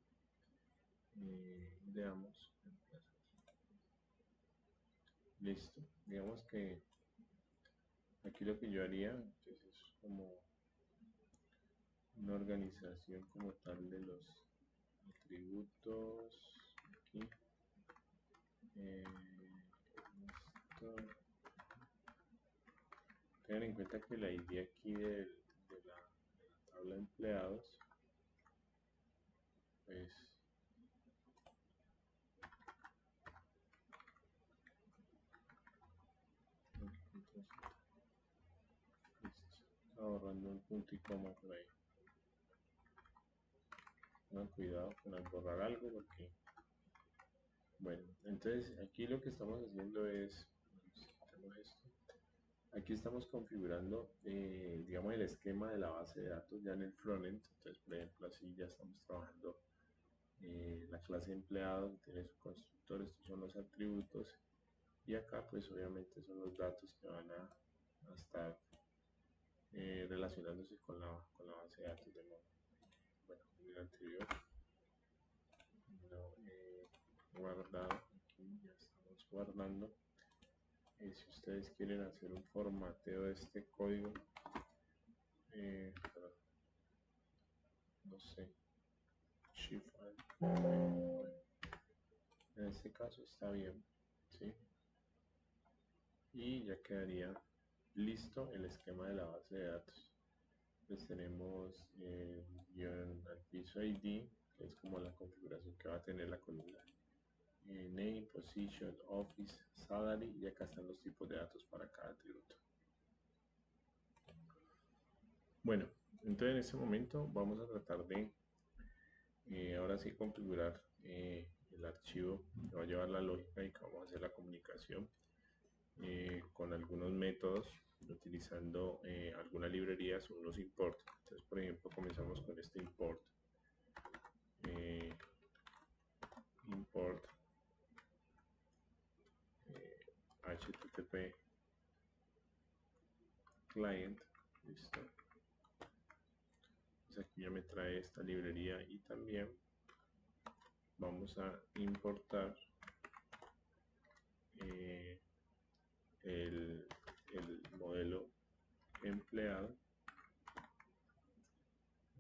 Le damos reemplazar. Listo. Digamos que aquí lo que yo haría entonces es como una organización como tal de los atributos aquí. Esto. Tengan en cuenta que la ID aquí de la tabla de empleados pues ahorrando un punto y coma por ahí. Tengan cuidado con al borrar algo porque bueno, entonces aquí lo que estamos haciendo es esto. Aquí estamos configurando digamos el esquema de la base de datos ya en el frontend. Entonces por ejemplo así ya estamos trabajando la clase empleado, tiene su constructor, estos son los atributos y acá pues obviamente son los datos que van a estar relacionándose con la base de datos de modo. Bueno, en el anterior no, guardado, aquí ya estamos guardando. Si ustedes quieren hacer un formateo de este código, no sé, shift en este caso está bien, ¿sí? Y ya quedaría listo el esquema de la base de datos. Pues tenemos guión al piso ID, que es como la configuración que va a tener la columna. Name, position, office, salary, y acá están los tipos de datos para cada atributo. Bueno, entonces en este momento vamos a tratar de ahora sí configurar el archivo que va a llevar la lógica y que vamos a hacer la comunicación con algunos métodos utilizando algunas librerías o unos import. Entonces por ejemplo comenzamos con este import. Import HTTP client, listo. Entonces aquí ya me trae esta librería y también vamos a importar el modelo empleado,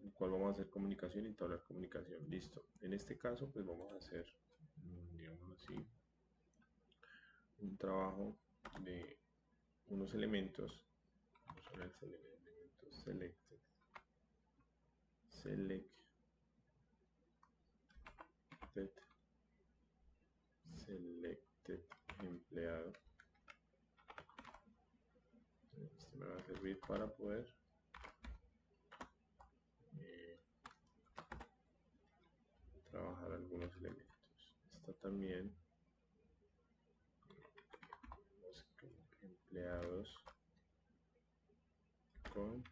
el cual vamos a hacer comunicación y entablar comunicación. Listo. En este caso pues vamos a hacer, digamos así, un trabajo de unos elementos. Vamos a ver elementos selected empleado. Este me va a servir para poder trabajar algunos elementos. Esta también, empleados con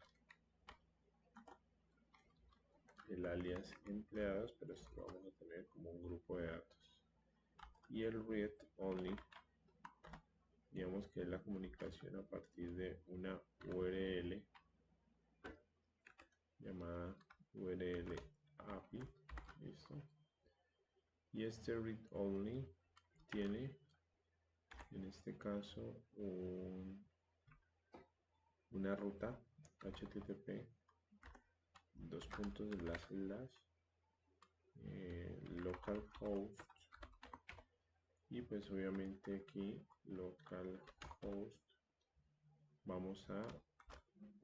el alias empleados, pero esto lo vamos a tener como un grupo de datos. Y el read only, digamos que es la comunicación a partir de una URL llamada URL API. Listo. Y este read only tiene en este caso una ruta HTTP localhost y pues obviamente aquí localhost vamos a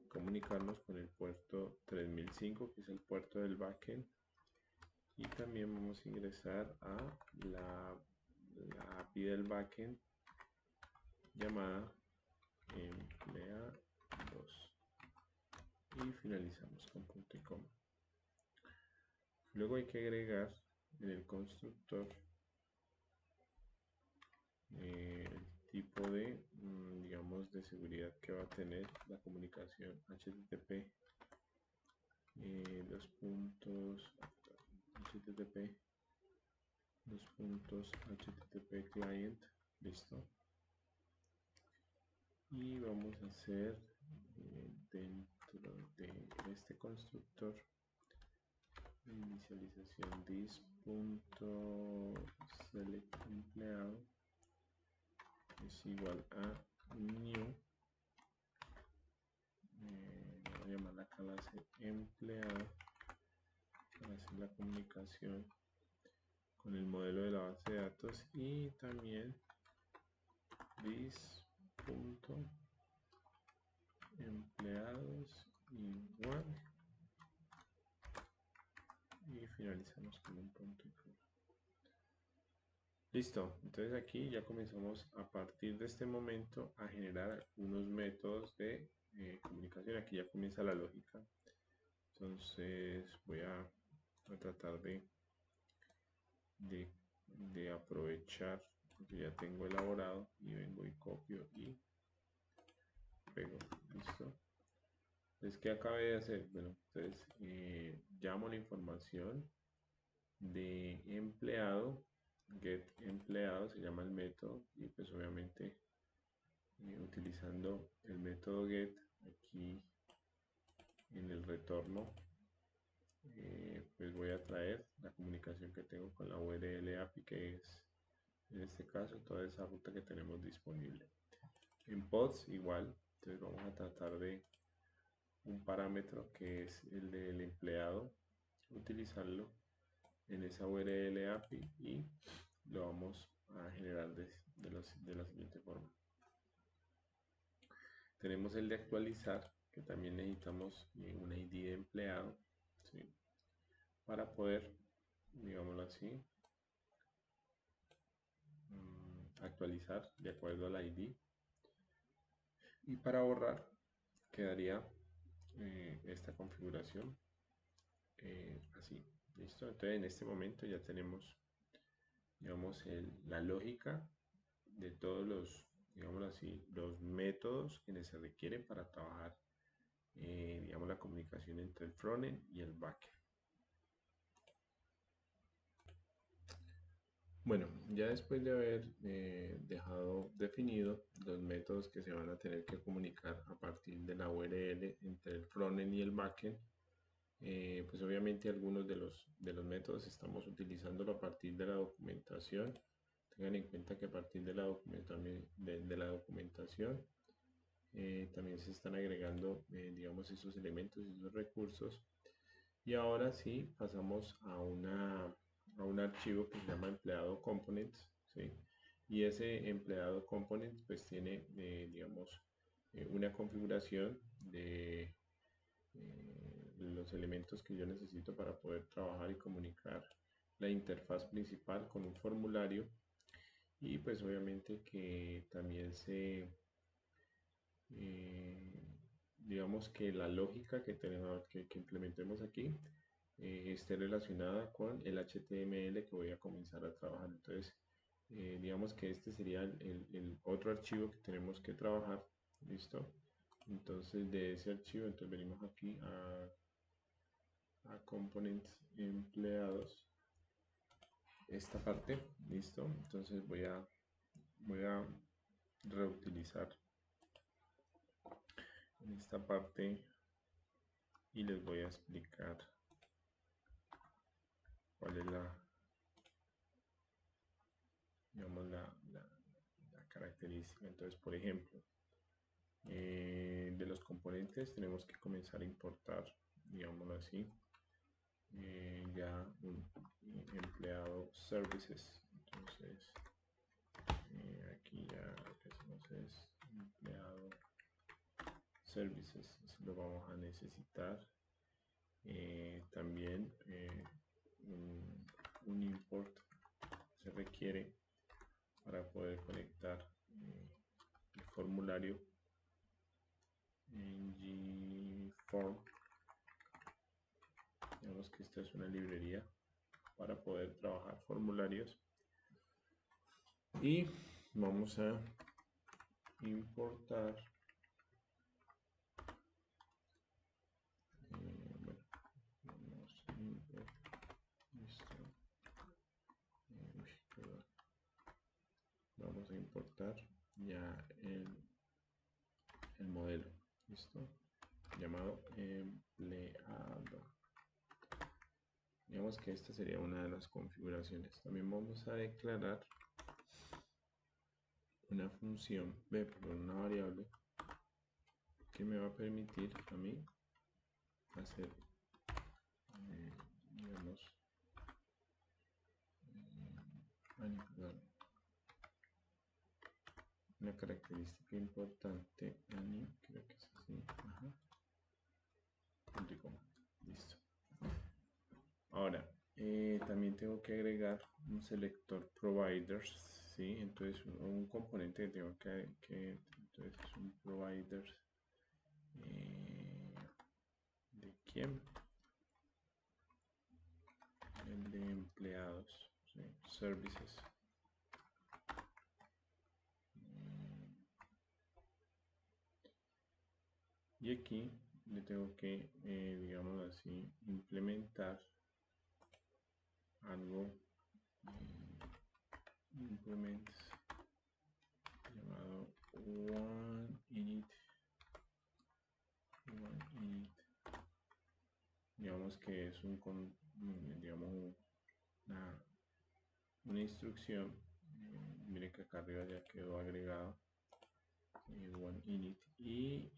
comunicarnos con el puerto 3005, que es el puerto del backend, y también vamos a ingresar a la API del backend llamada empleados y finalizamos con punto y coma. Luego hay que agregar en el constructor el tipo de, digamos, de seguridad que va a tener la comunicación HTTP, dos puntos HTTP, dos puntos HTTP client, listo. Y vamos a hacer dentro de este constructor inicialización this.select empleado es igual a new, voy a llamar la clase empleado para hacer la comunicación con el modelo de la base de datos, y también this.empleados igual, y finalizamos con un punto y coma. Listo, entonces aquí ya comenzamos a partir de este momento a generar unos métodos de comunicación. Aquí ya comienza la lógica. Entonces voy a tratar de aprovechar porque ya tengo elaborado, y vengo y copio y pego. Listo. Entonces, ¿qué acabé de hacer? Bueno, entonces llamo la información de empleado, get empleado se llama el método, y pues obviamente utilizando el método get aquí en el retorno, pues voy a traer la comunicación que tengo con la URL API, que es en este caso toda esa ruta que tenemos disponible. En pods igual, entonces vamos a tratar de un parámetro que es el del empleado, utilizarlo en esa URL API y lo vamos a generar de la siguiente forma. Tenemos el de actualizar, que también necesitamos un ID de empleado, ¿sí? Para poder, digámoslo así, actualizar de acuerdo al ID. Y para borrar quedaría esta configuración así. ¿Listo? Entonces en este momento ya tenemos, digamos, la lógica de todos los, digámoslo así, los métodos que se requieren para trabajar, digamos, la comunicación entre el frontend y el backend. Bueno, ya después de haber dejado definido los métodos que se van a tener que comunicar a partir de la URL entre el frontend y el backend, pues obviamente algunos de los métodos estamos utilizándolo a partir de la documentación. Tengan en cuenta que a partir de la documentación también se están agregando, digamos, esos elementos y esos recursos. Y ahora sí pasamos a un archivo que se llama empleado components, ¿sí? Y ese empleado component pues tiene, digamos, una configuración de los elementos que yo necesito para poder trabajar y comunicar la interfaz principal con un formulario, y pues obviamente que también digamos que la lógica que tenemos que implementemos aquí esté relacionada con el HTML que voy a comenzar a trabajar. Entonces digamos que este sería el otro archivo que tenemos que trabajar. Listo. Entonces de ese archivo entonces venimos aquí a components empleados, esta parte. Listo. Entonces voy a reutilizar en esta parte y les voy a explicar cuál es digamos, la característica. Entonces, por ejemplo, de los componentes tenemos que comenzar a importar, digámoslo así, ya un empleado services. Entonces aquí ya lo que hacemos es empleado services, eso lo vamos a necesitar. También un import se requiere para poder conectar el formulario en gform. Digamos que esta es una librería para poder trabajar formularios, y vamos a importar bueno, vamos a import, listo. Vamos a importar ya el modelo, listo, llamado empleado. Digamos que esta sería una de las configuraciones. También vamos a declarar una función, una variable que me va a permitir a mí hacer, digamos, manipular una característica importante, creo que es así, listo. Ahora, también tengo que agregar un selector providers, ¿sí? Entonces, un componente que tengo entonces es un providers, ¿de quién? El de empleados, ¿sí? Services. Y aquí le tengo que, digamos así, implementar algo, implements, llamado oneinit. Digamos que es digamos una instrucción. Mire que acá arriba ya quedó agregado oneinit, y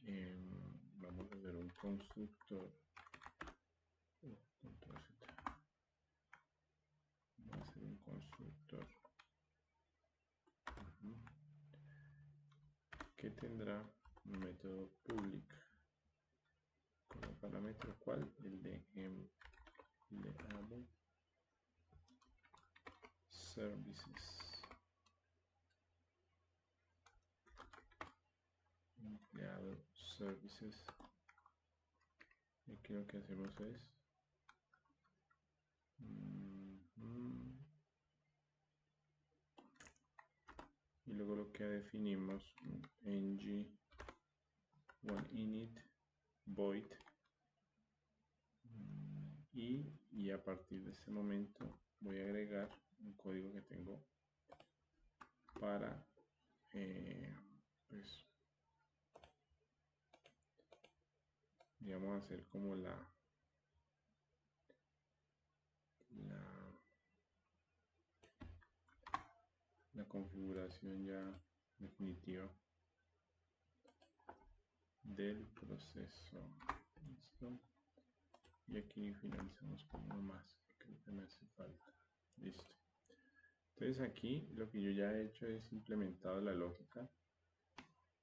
vamos a hacer un constructor. Vamos a hacer un constructor que tendrá un método public como parámetro, ¿cuál? El de empleado services. Empleado services. Y aquí lo que hacemos es y luego lo que definimos ng oneinit void, y a partir de este momento voy a agregar un código que tengo para pues digamos hacer como la configuración ya definitiva del proceso. ¿Listo? Y aquí finalizamos con uno más, creo que me hace falta. Listo. Entonces aquí lo que yo ya he hecho es implementado la lógica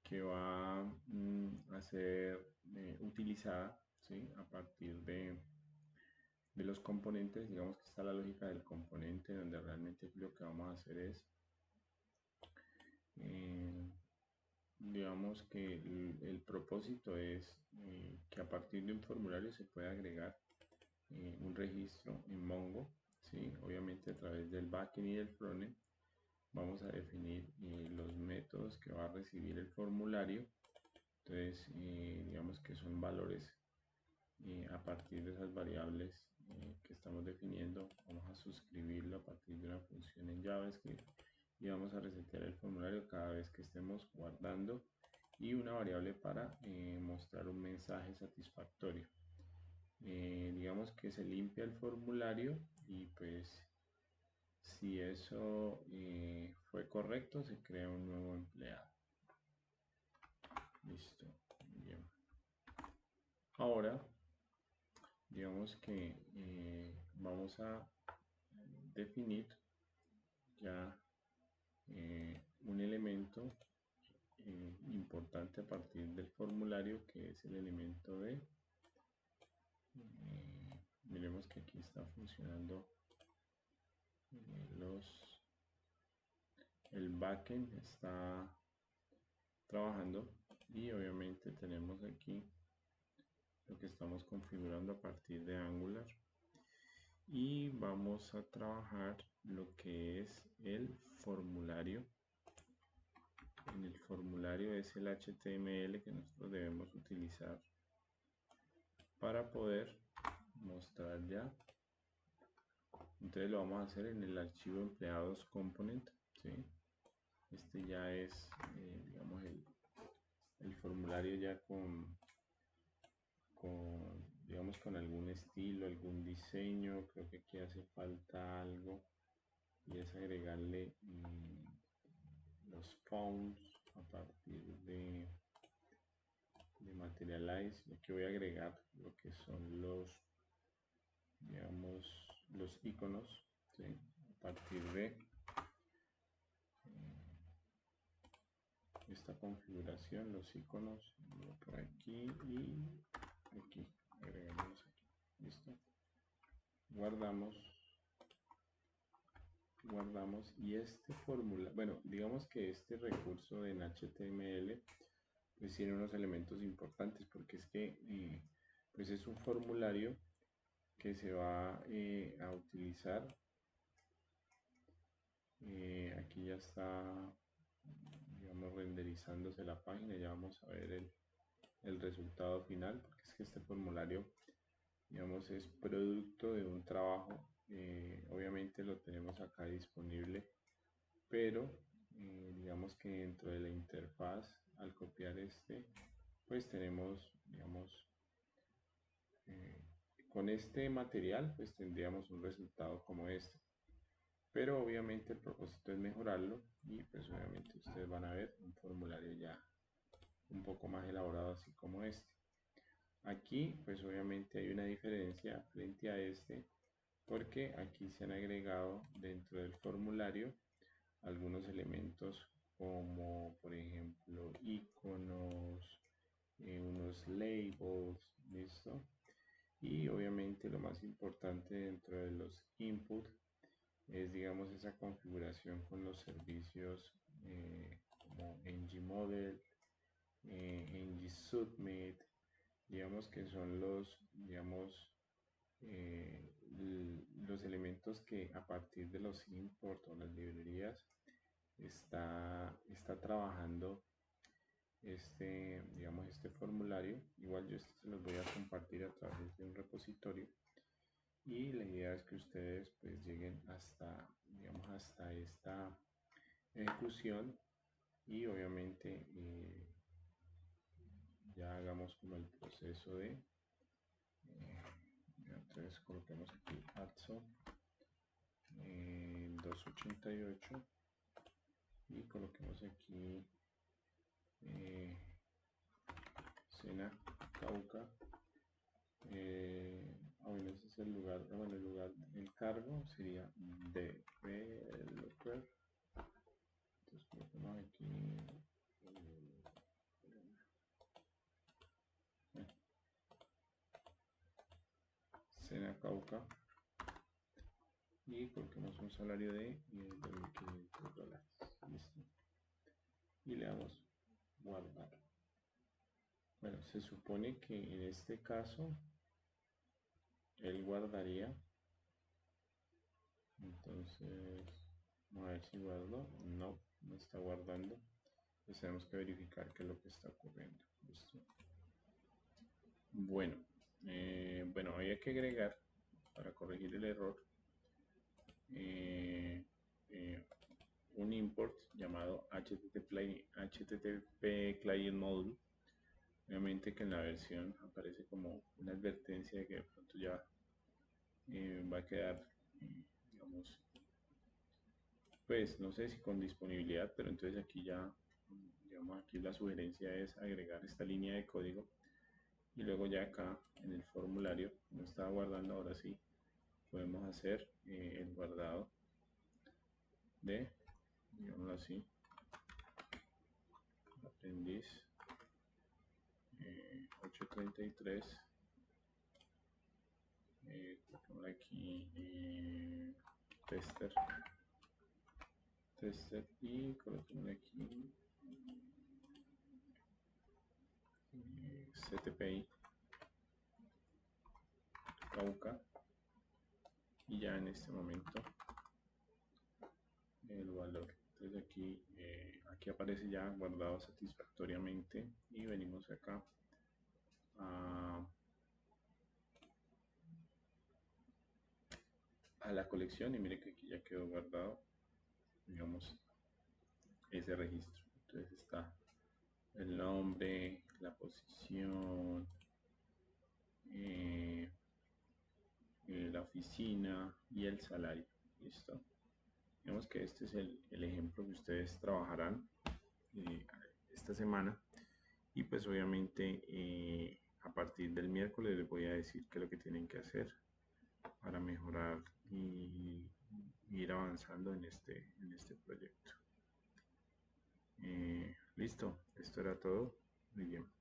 que va a ser utilizada, ¿sí? A partir de los componentes. Digamos que está la lógica del componente, donde realmente lo que vamos a hacer es digamos que el propósito es que a partir de un formulario se pueda agregar un registro en Mongo, ¿sí? Obviamente a través del backend y del frontend vamos a definir los métodos que va a recibir el formulario. Entonces digamos que son valores a partir de esas variables que estamos definiendo. Vamos a suscribirlo a partir de una función en JavaScript, y vamos a resetear el formulario cada vez que estemos guardando, y una variable para mostrar un mensaje satisfactorio. Digamos que se limpia el formulario, y pues si eso fue correcto, se crea un nuevo empleado. Listo, bien. Ahora digamos que vamos a definir ya un elemento importante a partir del formulario, que es el elemento de, miremos que aquí está funcionando el backend está trabajando, y obviamente tenemos aquí lo que estamos configurando a partir de Angular, y vamos a trabajar lo que es el formulario. En el formulario es el HTML que nosotros debemos utilizar para poder mostrar ya. Entonces lo vamos a hacer en el archivo empleados component, ¿sí? Este ya es, digamos, el formulario ya digamos, con algún estilo, algún diseño. Creo que aquí hace falta algo, y es agregarle los fonts a partir de Materialize. Aquí voy a agregar lo que son digamos, los iconos, ¿sí? A partir de esta configuración, los iconos por aquí y aquí, agregamos aquí, listo. Guardamos, y este fórmula, bueno, digamos que este recurso en HTML pues tiene unos elementos importantes, porque es que pues es un formulario que se va a utilizar. Aquí ya está, digamos, renderizándose la página. Ya vamos a ver el resultado final, porque es que este formulario, digamos, es producto de un trabajo. Obviamente lo tenemos acá disponible, pero digamos que dentro de la interfaz, al copiar pues tenemos, digamos, con este material pues tendríamos un resultado como este, pero obviamente el propósito es mejorarlo, y pues obviamente ustedes van a ver un formulario ya un poco más elaborado, así como este. Aquí pues obviamente hay una diferencia frente a este, porque aquí se han agregado dentro del formulario algunos elementos, como por ejemplo iconos, unos labels, listo. Y obviamente lo más importante dentro de los input es, digamos, esa configuración con los servicios como ngModel, ngSubmit, digamos que son digamos, los elementos que a partir de los import o las librerías está trabajando digamos, este formulario. Igual yo se los voy a compartir a través de un repositorio, y la idea es que ustedes pues lleguen hasta, digamos, hasta esta ejecución, y obviamente ya hagamos como el proceso de entonces coloquemos aquí ADSO 288, y coloquemos aquí Sena Cauca. Bueno, ese es el lugar, bueno, el lugar, el cargo sería developer. Entonces colocamos aquí Sena Cauca, y coloquemos un salario de $2.500. Listo. Y le damos guardar. Bueno, se supone que en este caso él guardaría. Entonces vamos a ver si guardo. No, no está guardando. Entonces tenemos que verificar qué es lo que está ocurriendo. ¿Listo? Bueno, había que agregar, para corregir el error, un import llamado HTTP Client Module. Obviamente que en la versión aparece como una advertencia de que de pronto ya va a quedar, digamos, pues no sé si con disponibilidad, pero entonces aquí ya, digamos, aquí la sugerencia es agregar esta línea de código, y luego ya acá en el formulario, no estaba guardando, ahora sí podemos hacer el guardado de, digamos así, aprendiz 833, coloquémosle aquí tester y coloquémosle aquí CTPI Cauca, y ya en este momento el valor. Entonces aquí aparece ya guardado satisfactoriamente, y venimos acá a la colección y mire que aquí ya quedó guardado, digamos, ese registro. Entonces está el nombre, la posición, la oficina y el salario. Listo. Digamos que este es el ejemplo que ustedes trabajarán esta semana, y pues obviamente a partir del miércoles les voy a decir qué es lo que tienen que hacer para mejorar y ir avanzando en este proyecto. Listo, esto era todo. Muy bien.